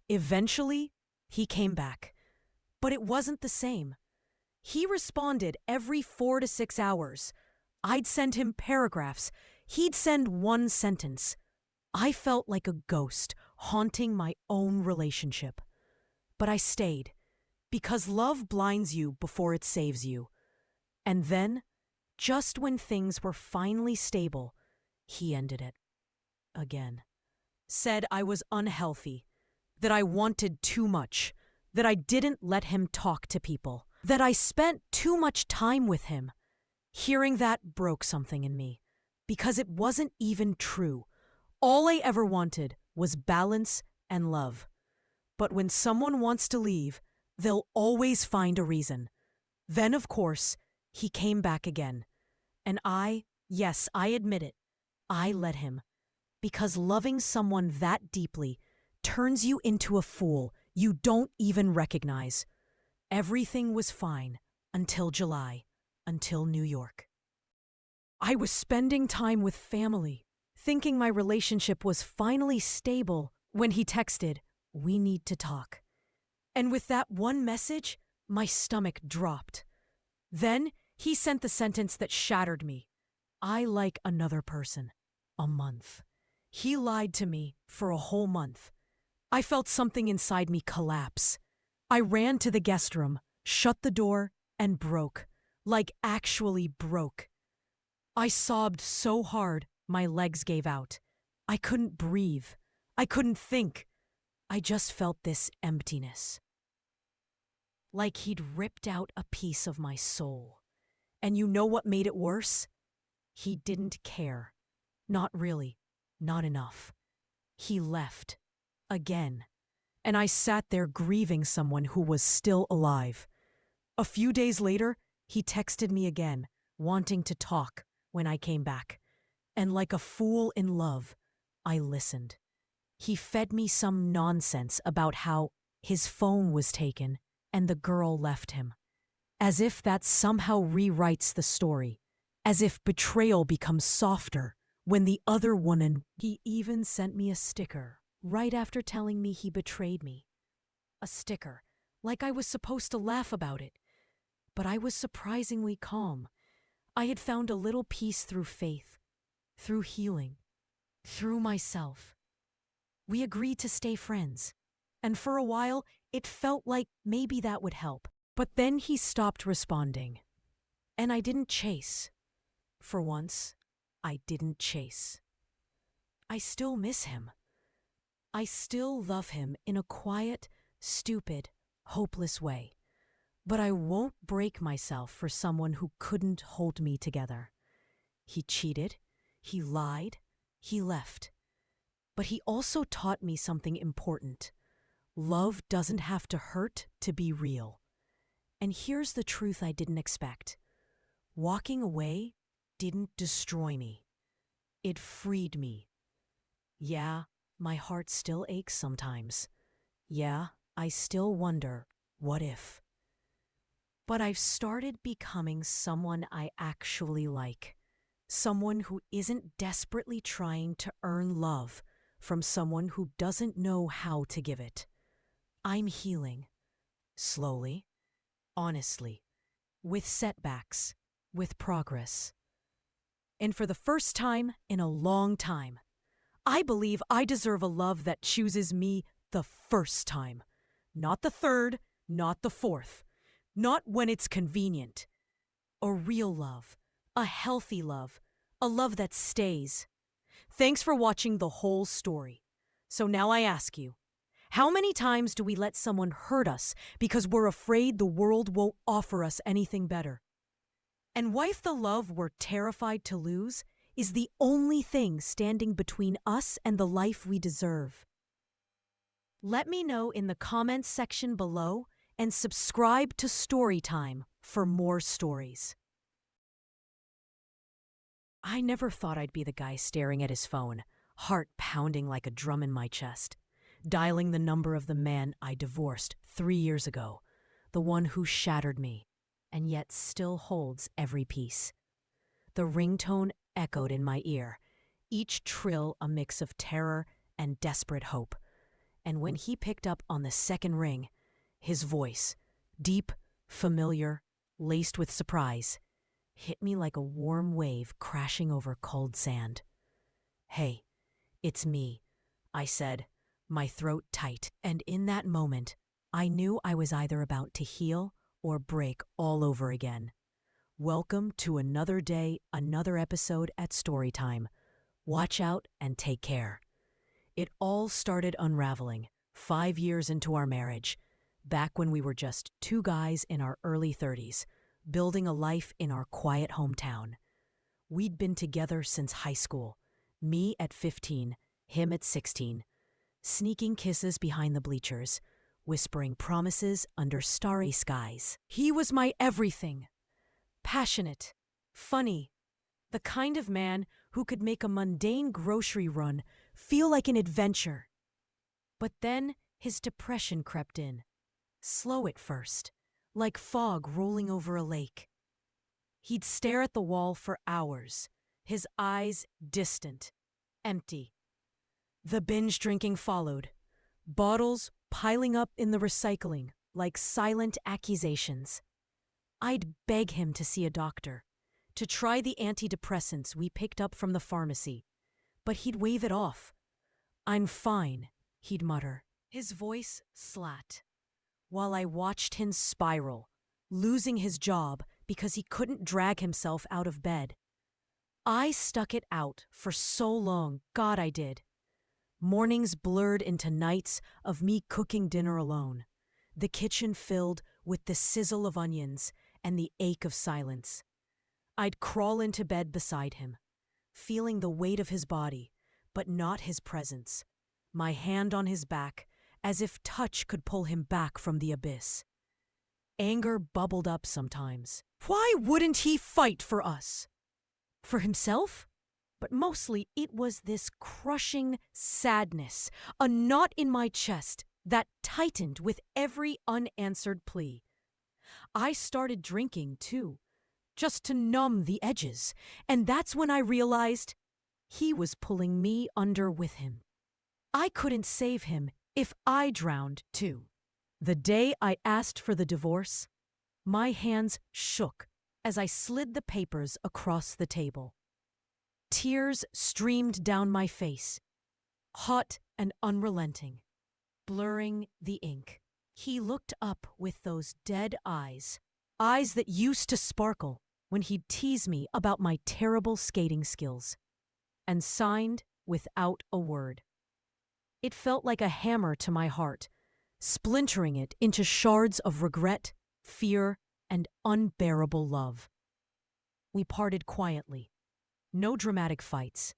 Eventually, he came back. But it wasn't the same. He responded every 4 to 6 hours. I'd send him paragraphs. He'd send one sentence. I felt like a ghost haunting my own relationship. But I stayed, because love blinds you before it saves you. And then, just when things were finally stable, he ended it. Again. Said I was unhealthy, that I wanted too much, that I didn't let him talk to people, that I spent too much time with him. Hearing that broke something in me, because it wasn't even true. All I ever wanted was balance and love. But when someone wants to leave, they'll always find a reason. Then, of course, he came back again. And yes, I admit it, I let him. Because loving someone that deeply turns you into a fool you don't even recognize. Everything was fine until July, until New York. I was spending time with family, thinking my relationship was finally stable when he texted, "We need to talk." And with that one message, my stomach dropped. Then he sent the sentence that shattered me. "I like another person." A month. He lied to me for a whole month. I felt something inside me collapse. I ran to the guest room, shut the door, and broke. Like actually broke. I sobbed so hard, my legs gave out. I couldn't breathe. I couldn't think. I just felt this emptiness. Like he'd ripped out a piece of my soul. And you know what made it worse? He didn't care. Not really. Not enough. He left. Again. And I sat there grieving someone who was still alive. A few days later, he texted me again, wanting to talk when I came back. And like a fool in love, I listened. He fed me some nonsense about how his phone was taken and the girl left him. As if that somehow rewrites the story. As if betrayal becomes softer when the other woman. He even sent me a sticker right after telling me he betrayed me. A sticker, like I was supposed to laugh about it. But I was surprisingly calm. I had found a little peace through faith, through healing, through myself. We agreed to stay friends, and for a while it felt like maybe that would help. But then he stopped responding, and I didn't chase. For once, I didn't chase. I still miss him. I still love him in a quiet, stupid, hopeless way. But I won't break myself for someone who couldn't hold me together. He cheated, he lied, he left. But he also taught me something important. Love doesn't have to hurt to be real. And here's the truth I didn't expect. Walking away didn't destroy me. It freed me. Yeah, my heart still aches sometimes. Yeah, I still wonder, what if? But I've started becoming someone I actually like. Someone who isn't desperately trying to earn love from someone who doesn't know how to give it. I'm healing. Slowly. Honestly. With setbacks. With progress. And for the first time in a long time, I believe I deserve a love that chooses me the first time. Not the third, not the fourth. Not when it's convenient. A real love. A healthy love. A love that stays. Thanks for watching the whole story. So now I ask you, how many times do we let someone hurt us because we're afraid the world won't offer us anything better? And what if the love we're terrified to lose is the only thing standing between us and the life we deserve? Let me know in the comments section below and subscribe to StoryTime for more stories. I never thought I'd be the guy staring at his phone, heart pounding like a drum in my chest, dialing the number of the man I divorced 3 years ago, the one who shattered me, and yet still holds every piece. The ringtone echoed in my ear, each trill a mix of terror and desperate hope. And when he picked up on the second ring, his voice, deep, familiar, laced with surprise, hit me like a warm wave crashing over cold sand. "Hey, it's me," I said, my throat tight, and in that moment, I knew I was either about to heal or break all over again. Welcome to another day, another episode at Storytime. Watch out and take care. It all started unraveling 5 years into our marriage, back when we were just two guys in our early 30s, building a life in our quiet hometown. We'd been together since high school, me at 15, him at 16, sneaking kisses behind the bleachers, whispering promises under starry skies. He was my everything. Passionate, funny, the kind of man who could make a mundane grocery run feel like an adventure. But then his depression crept in, slow at first, like fog rolling over a lake. He'd stare at the wall for hours, his eyes distant, empty. The binge drinking followed, bottles piling up in the recycling like silent accusations. I'd beg him to see a doctor, to try the antidepressants we picked up from the pharmacy, but he'd wave it off. "I'm fine," he'd mutter, his voice slat, while I watched him spiral, losing his job because he couldn't drag himself out of bed. I stuck it out for so long, God I did. Mornings blurred into nights of me cooking dinner alone, the kitchen filled with the sizzle of onions and the ache of silence. I'd crawl into bed beside him, feeling the weight of his body, but not his presence, my hand on his back, as if touch could pull him back from the abyss. Anger bubbled up sometimes. Why wouldn't he fight for us? For himself? But mostly it was this crushing sadness, a knot in my chest that tightened with every unanswered plea. I started drinking too, just to numb the edges, and that's when I realized he was pulling me under with him. I couldn't save him if I drowned too. The day I asked for the divorce, my hands shook as I slid the papers across the table. Tears streamed down my face, hot and unrelenting, blurring the ink. He looked up with those dead eyes, eyes that used to sparkle when he'd tease me about my terrible skating skills, and signed without a word. It felt like a hammer to my heart, splintering it into shards of regret, fear, and unbearable love. We parted quietly. No dramatic fights,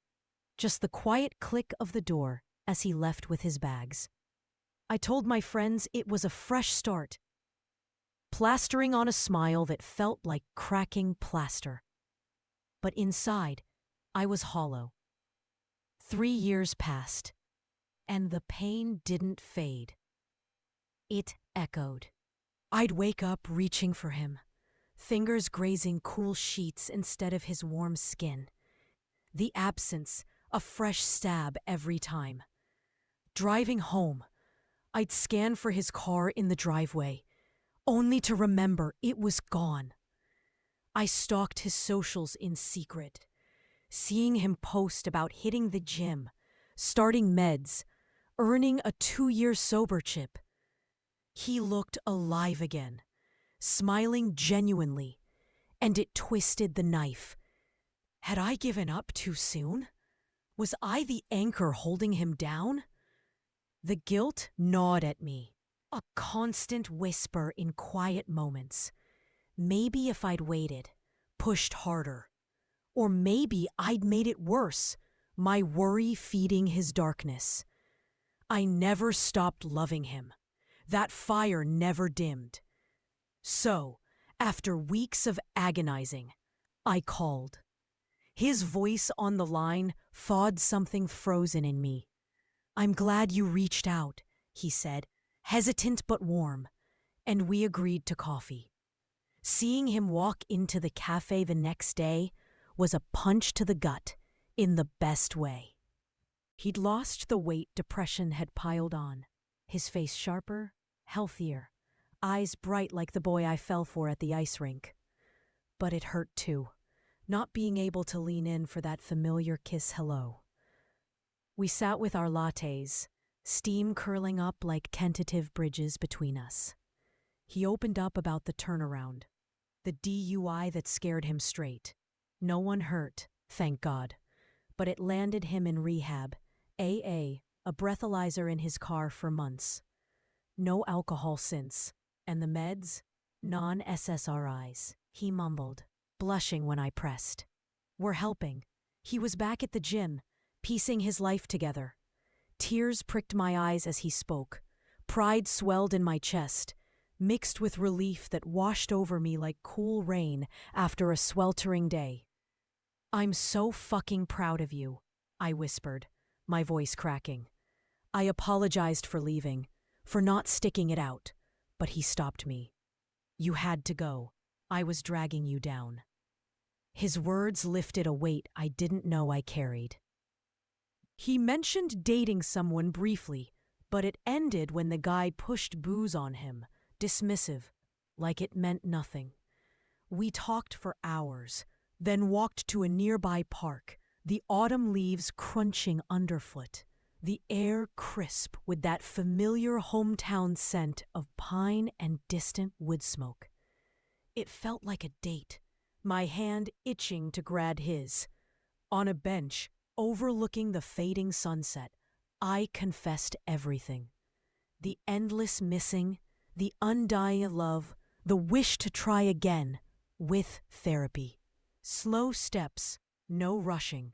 just the quiet click of the door as he left with his bags. I told my friends it was a fresh start, plastering on a smile that felt like cracking plaster. But inside, I was hollow. 3 years passed, and the pain didn't fade. It echoed. I'd wake up reaching for him, fingers grazing cool sheets instead of his warm skin. The absence, a fresh stab every time. Driving home, I'd scan for his car in the driveway, only to remember it was gone. I stalked his socials in secret, seeing him post about hitting the gym, starting meds, earning a 2-year sober chip. He looked alive again, smiling genuinely, and it twisted the knife. Had I given up too soon? Was I the anchor holding him down? The guilt gnawed at me, a constant whisper in quiet moments. Maybe if I'd waited, pushed harder, or maybe I'd made it worse, my worry feeding his darkness. I never stopped loving him. That fire never dimmed. So, after weeks of agonizing, I called. His voice on the line thawed something frozen in me. "I'm glad you reached out," he said, hesitant but warm, and we agreed to coffee. Seeing him walk into the cafe the next day was a punch to the gut in the best way. He'd lost the weight depression had piled on, his face sharper, healthier, eyes bright like the boy I fell for at the ice rink. But it hurt too, not being able to lean in for that familiar kiss hello. We sat with our lattes, steam curling up like tentative bridges between us. He opened up about the turnaround, the DUI that scared him straight. No one hurt, thank God, but it landed him in rehab, AA, a breathalyzer in his car for months. No alcohol since, and the meds? Non-SSRIs, he mumbled, blushing when I pressed. We're helping. He was back at the gym, piecing his life together. Tears pricked my eyes as he spoke. Pride swelled in my chest, mixed with relief that washed over me like cool rain after a sweltering day. "I'm so fucking proud of you," I whispered, my voice cracking. I apologized for leaving, for not sticking it out, but he stopped me. "You had to go. I was dragging you down." His words lifted a weight I didn't know I carried. He mentioned dating someone briefly, but it ended when the guy pushed booze on him, dismissive, like it meant nothing. We talked for hours, then walked to a nearby park, the autumn leaves crunching underfoot, the air crisp with that familiar hometown scent of pine and distant wood smoke. It felt like a date, my hand itching to grab his. On a bench, overlooking the fading sunset, I confessed everything. The endless missing, the undying love, the wish to try again, with therapy. Slow steps, no rushing.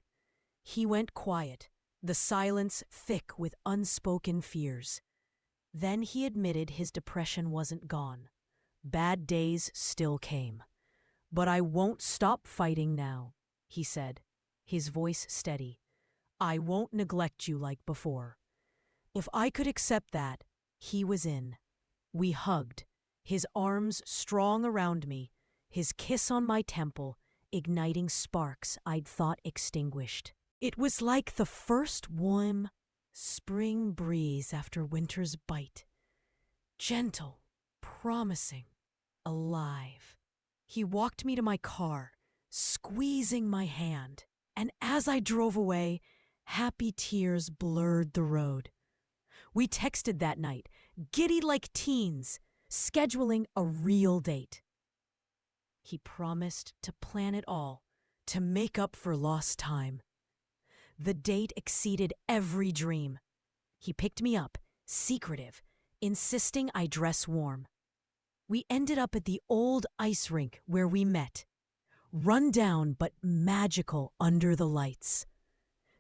He went quiet, the silence thick with unspoken fears. Then he admitted his depression wasn't gone. Bad days still came. "But I won't stop fighting now," he said, his voice steady. "I won't neglect you like before." If I could accept that, he was in. We hugged, his arms strong around me, his kiss on my temple, igniting sparks I'd thought extinguished. It was like the first warm spring breeze after winter's bite. Gentle, promising, alive. He walked me to my car, squeezing my hand, and as I drove away, happy tears blurred the road. We texted that night, giddy like teens, scheduling a real date. He promised to plan it all, to make up for lost time. The date exceeded every dream. He picked me up, secretive, insisting I dress warm. We ended up at the old ice rink where we met, run down but magical under the lights.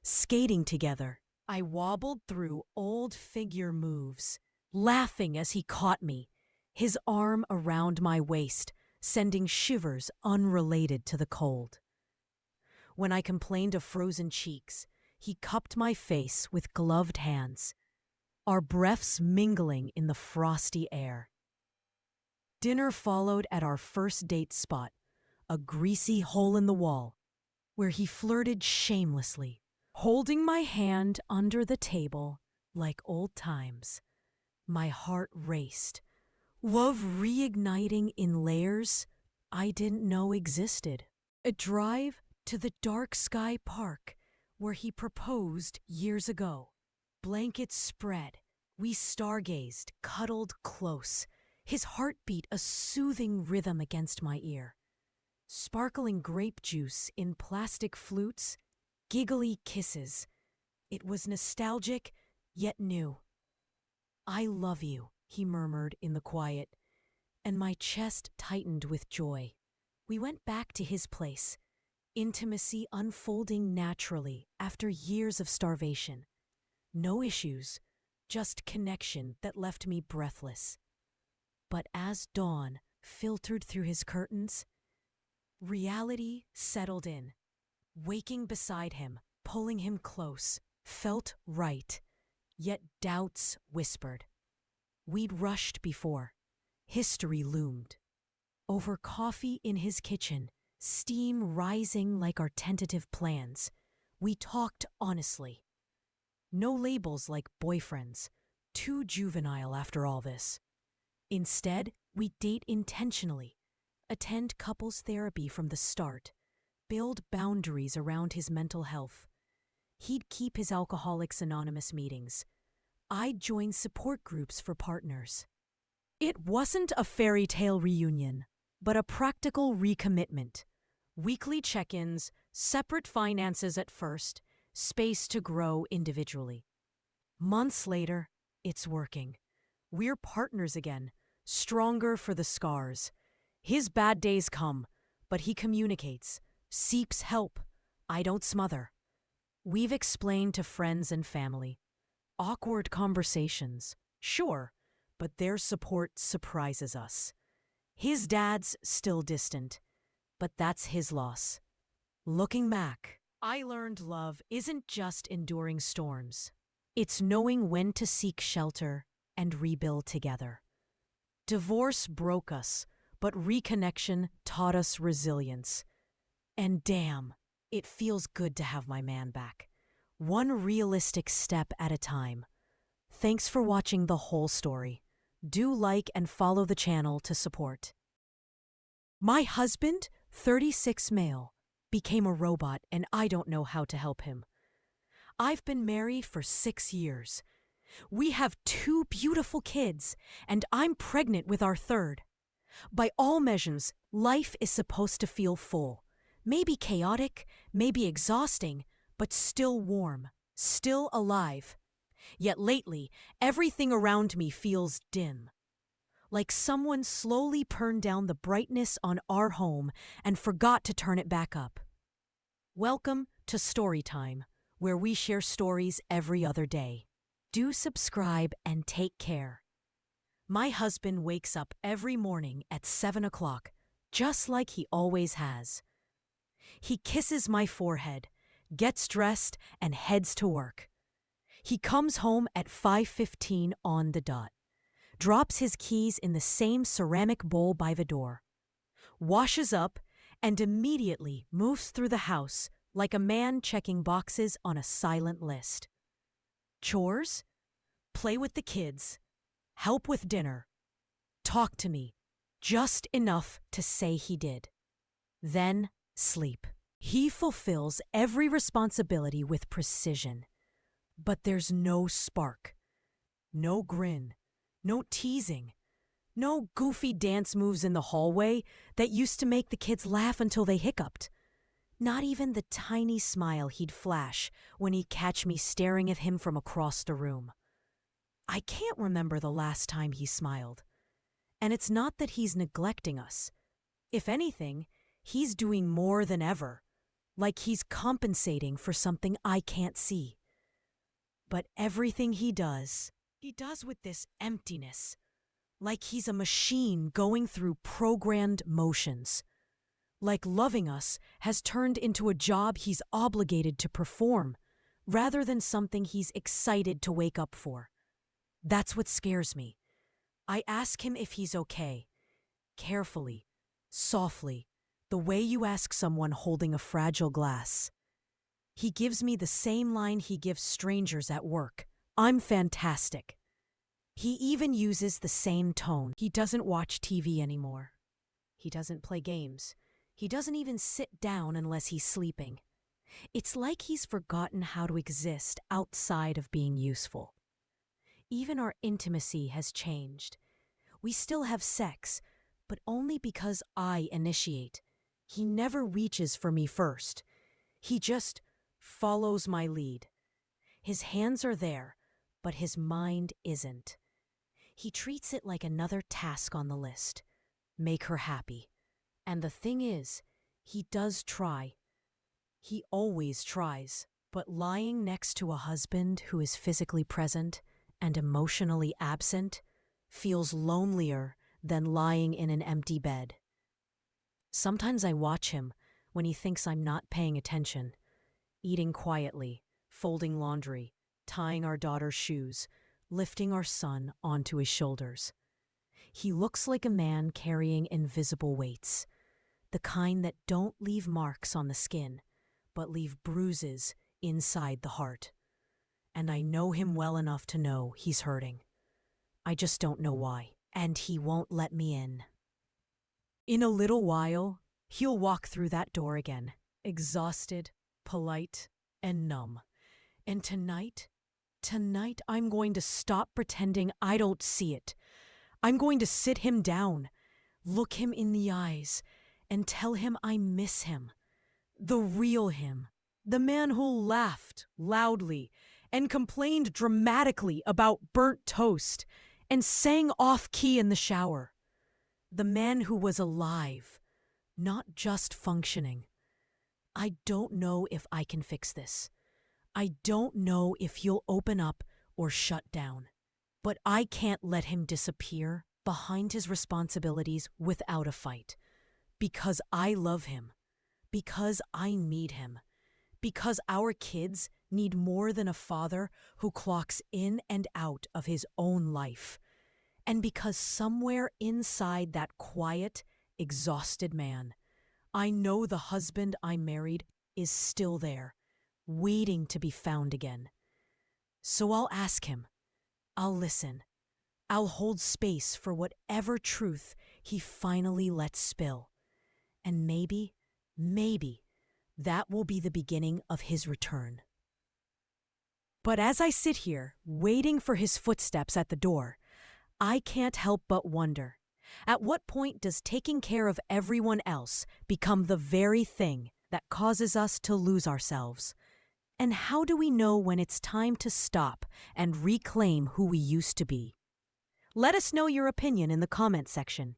Skating together, I wobbled through old figure moves, laughing as he caught me, his arm around my waist, sending shivers unrelated to the cold. When I complained of frozen cheeks, he cupped my face with gloved hands, our breaths mingling in the frosty air. Dinner followed at our first date spot, a greasy hole in the wall, where he flirted shamelessly, holding my hand under the table like old times. My heart raced, love reigniting in layers I didn't know existed. A drive to the dark sky park where he proposed years ago. Blankets spread, we stargazed, cuddled close, his heartbeat a soothing rhythm against my ear. Sparkling grape juice in plastic flutes, giggly kisses. It was nostalgic, yet new. "I love you," he murmured in the quiet, and my chest tightened with joy. We went back to his place, intimacy unfolding naturally after years of starvation. No issues, just connection that left me breathless. But as dawn filtered through his curtains, reality settled in. Waking beside him, pulling him close, felt right, yet doubts whispered. We'd rushed before. History loomed. Over coffee in his kitchen, steam rising like our tentative plans, we talked honestly. No labels like boyfriends, too juvenile after all this. Instead, we date intentionally, attend couples therapy from the start, build boundaries around his mental health. He'd keep his Alcoholics Anonymous meetings. I'd join support groups for partners. It wasn't a fairy tale reunion, but a practical recommitment. Weekly check-ins, separate finances at first, space to grow individually. Months later, it's working. We're partners again, stronger for the scars. His bad days come, but he communicates, seeks help. I don't smother. We've explained to friends and family. Awkward conversations, sure, but their support surprises us. His dad's still distant, but that's his loss. Looking back, I learned love isn't just enduring storms. It's knowing when to seek shelter and rebuild together. Divorce broke us, but reconnection taught us resilience. And damn, it feels good to have my man back. One realistic step at a time. Thanks for watching the whole story. Do like and follow the channel to support. My husband, 36 male, became a robot and I don't know how to help him. I've been married for 6 years. We have 2 beautiful kids, and I'm pregnant with our third. By all measures, life is supposed to feel full. Maybe chaotic, maybe exhausting, but still warm, still alive. Yet lately, everything around me feels dim. Like someone slowly turned down the brightness on our home and forgot to turn it back up. Welcome to StoryTime, where we share stories every other day. Do subscribe and take care. My husband wakes up every morning at 7 o'clock, just like he always has. He kisses my forehead, gets dressed, and heads to work. He comes home at 5:15 on the dot. drops his keys in the same ceramic bowl by the door, washes up, and immediately moves through the house like a man checking boxes on a silent list. Chores? Play with the kids. Help with dinner. Talk to me. Just enough to say he did. Then sleep. He fulfills every responsibility with precision. But there's no spark. No grin. No teasing. No goofy dance moves in the hallway that used to make the kids laugh until they hiccuped. Not even the tiny smile he'd flash when he'd catch me staring at him from across the room. I can't remember the last time he smiled. And it's not that he's neglecting us. If anything, he's doing more than ever, like he's compensating for something I can't see. But everything he does with this emptiness, like he's a machine going through programmed motions. Like loving us has turned into a job he's obligated to perform, rather than something he's excited to wake up for. That's what scares me. I ask him if he's okay, carefully, softly, the way you ask someone holding a fragile glass. He gives me the same line he gives strangers at work. I'm fantastic. He even uses the same tone. He doesn't watch TV anymore. He doesn't play games. He doesn't even sit down unless he's sleeping. It's like he's forgotten how to exist outside of being useful. Even our intimacy has changed. We still have sex, but only because I initiate. He never reaches for me first. He just follows my lead. His hands are there, but his mind isn't. He treats it like another task on the list. Make her happy. And the thing is, he does try. He always tries. But lying next to a husband who is physically present and emotionally absent feels lonelier than lying in an empty bed. Sometimes I watch him when he thinks I'm not paying attention, eating quietly, folding laundry, tying our daughter's shoes, lifting our son onto his shoulders. He looks like a man carrying invisible weights, the kind that don't leave marks on the skin, but leave bruises inside the heart. And I know him well enough to know he's hurting. I just don't know why. And he won't let me in. In a little while, he'll walk through that door again, exhausted, polite, and numb. And tonight I'm going to stop pretending I don't see it. I'm going to sit him down, look him in the eyes, and tell him I miss him. The real him. The man who laughed loudly and complained dramatically about burnt toast and sang off-key in the shower. The man who was alive, not just functioning. I don't know if I can fix this. I don't know if he'll open up or shut down. But I can't let him disappear behind his responsibilities without a fight. Because I love him. Because I need him. Because our kids need more than a father who clocks in and out of his own life. And because somewhere inside that quiet, exhausted man, I know the husband I married is still there, waiting to be found again. So I'll ask him. I'll listen. I'll hold space for whatever truth he finally lets spill. And maybe, that will be the beginning of his return. But as I sit here, waiting for his footsteps at the door, I can't help but wonder, at what point does taking care of everyone else become the very thing that causes us to lose ourselves? And how do we know when it's time to stop and reclaim who we used to be? Let us know your opinion in the comment section.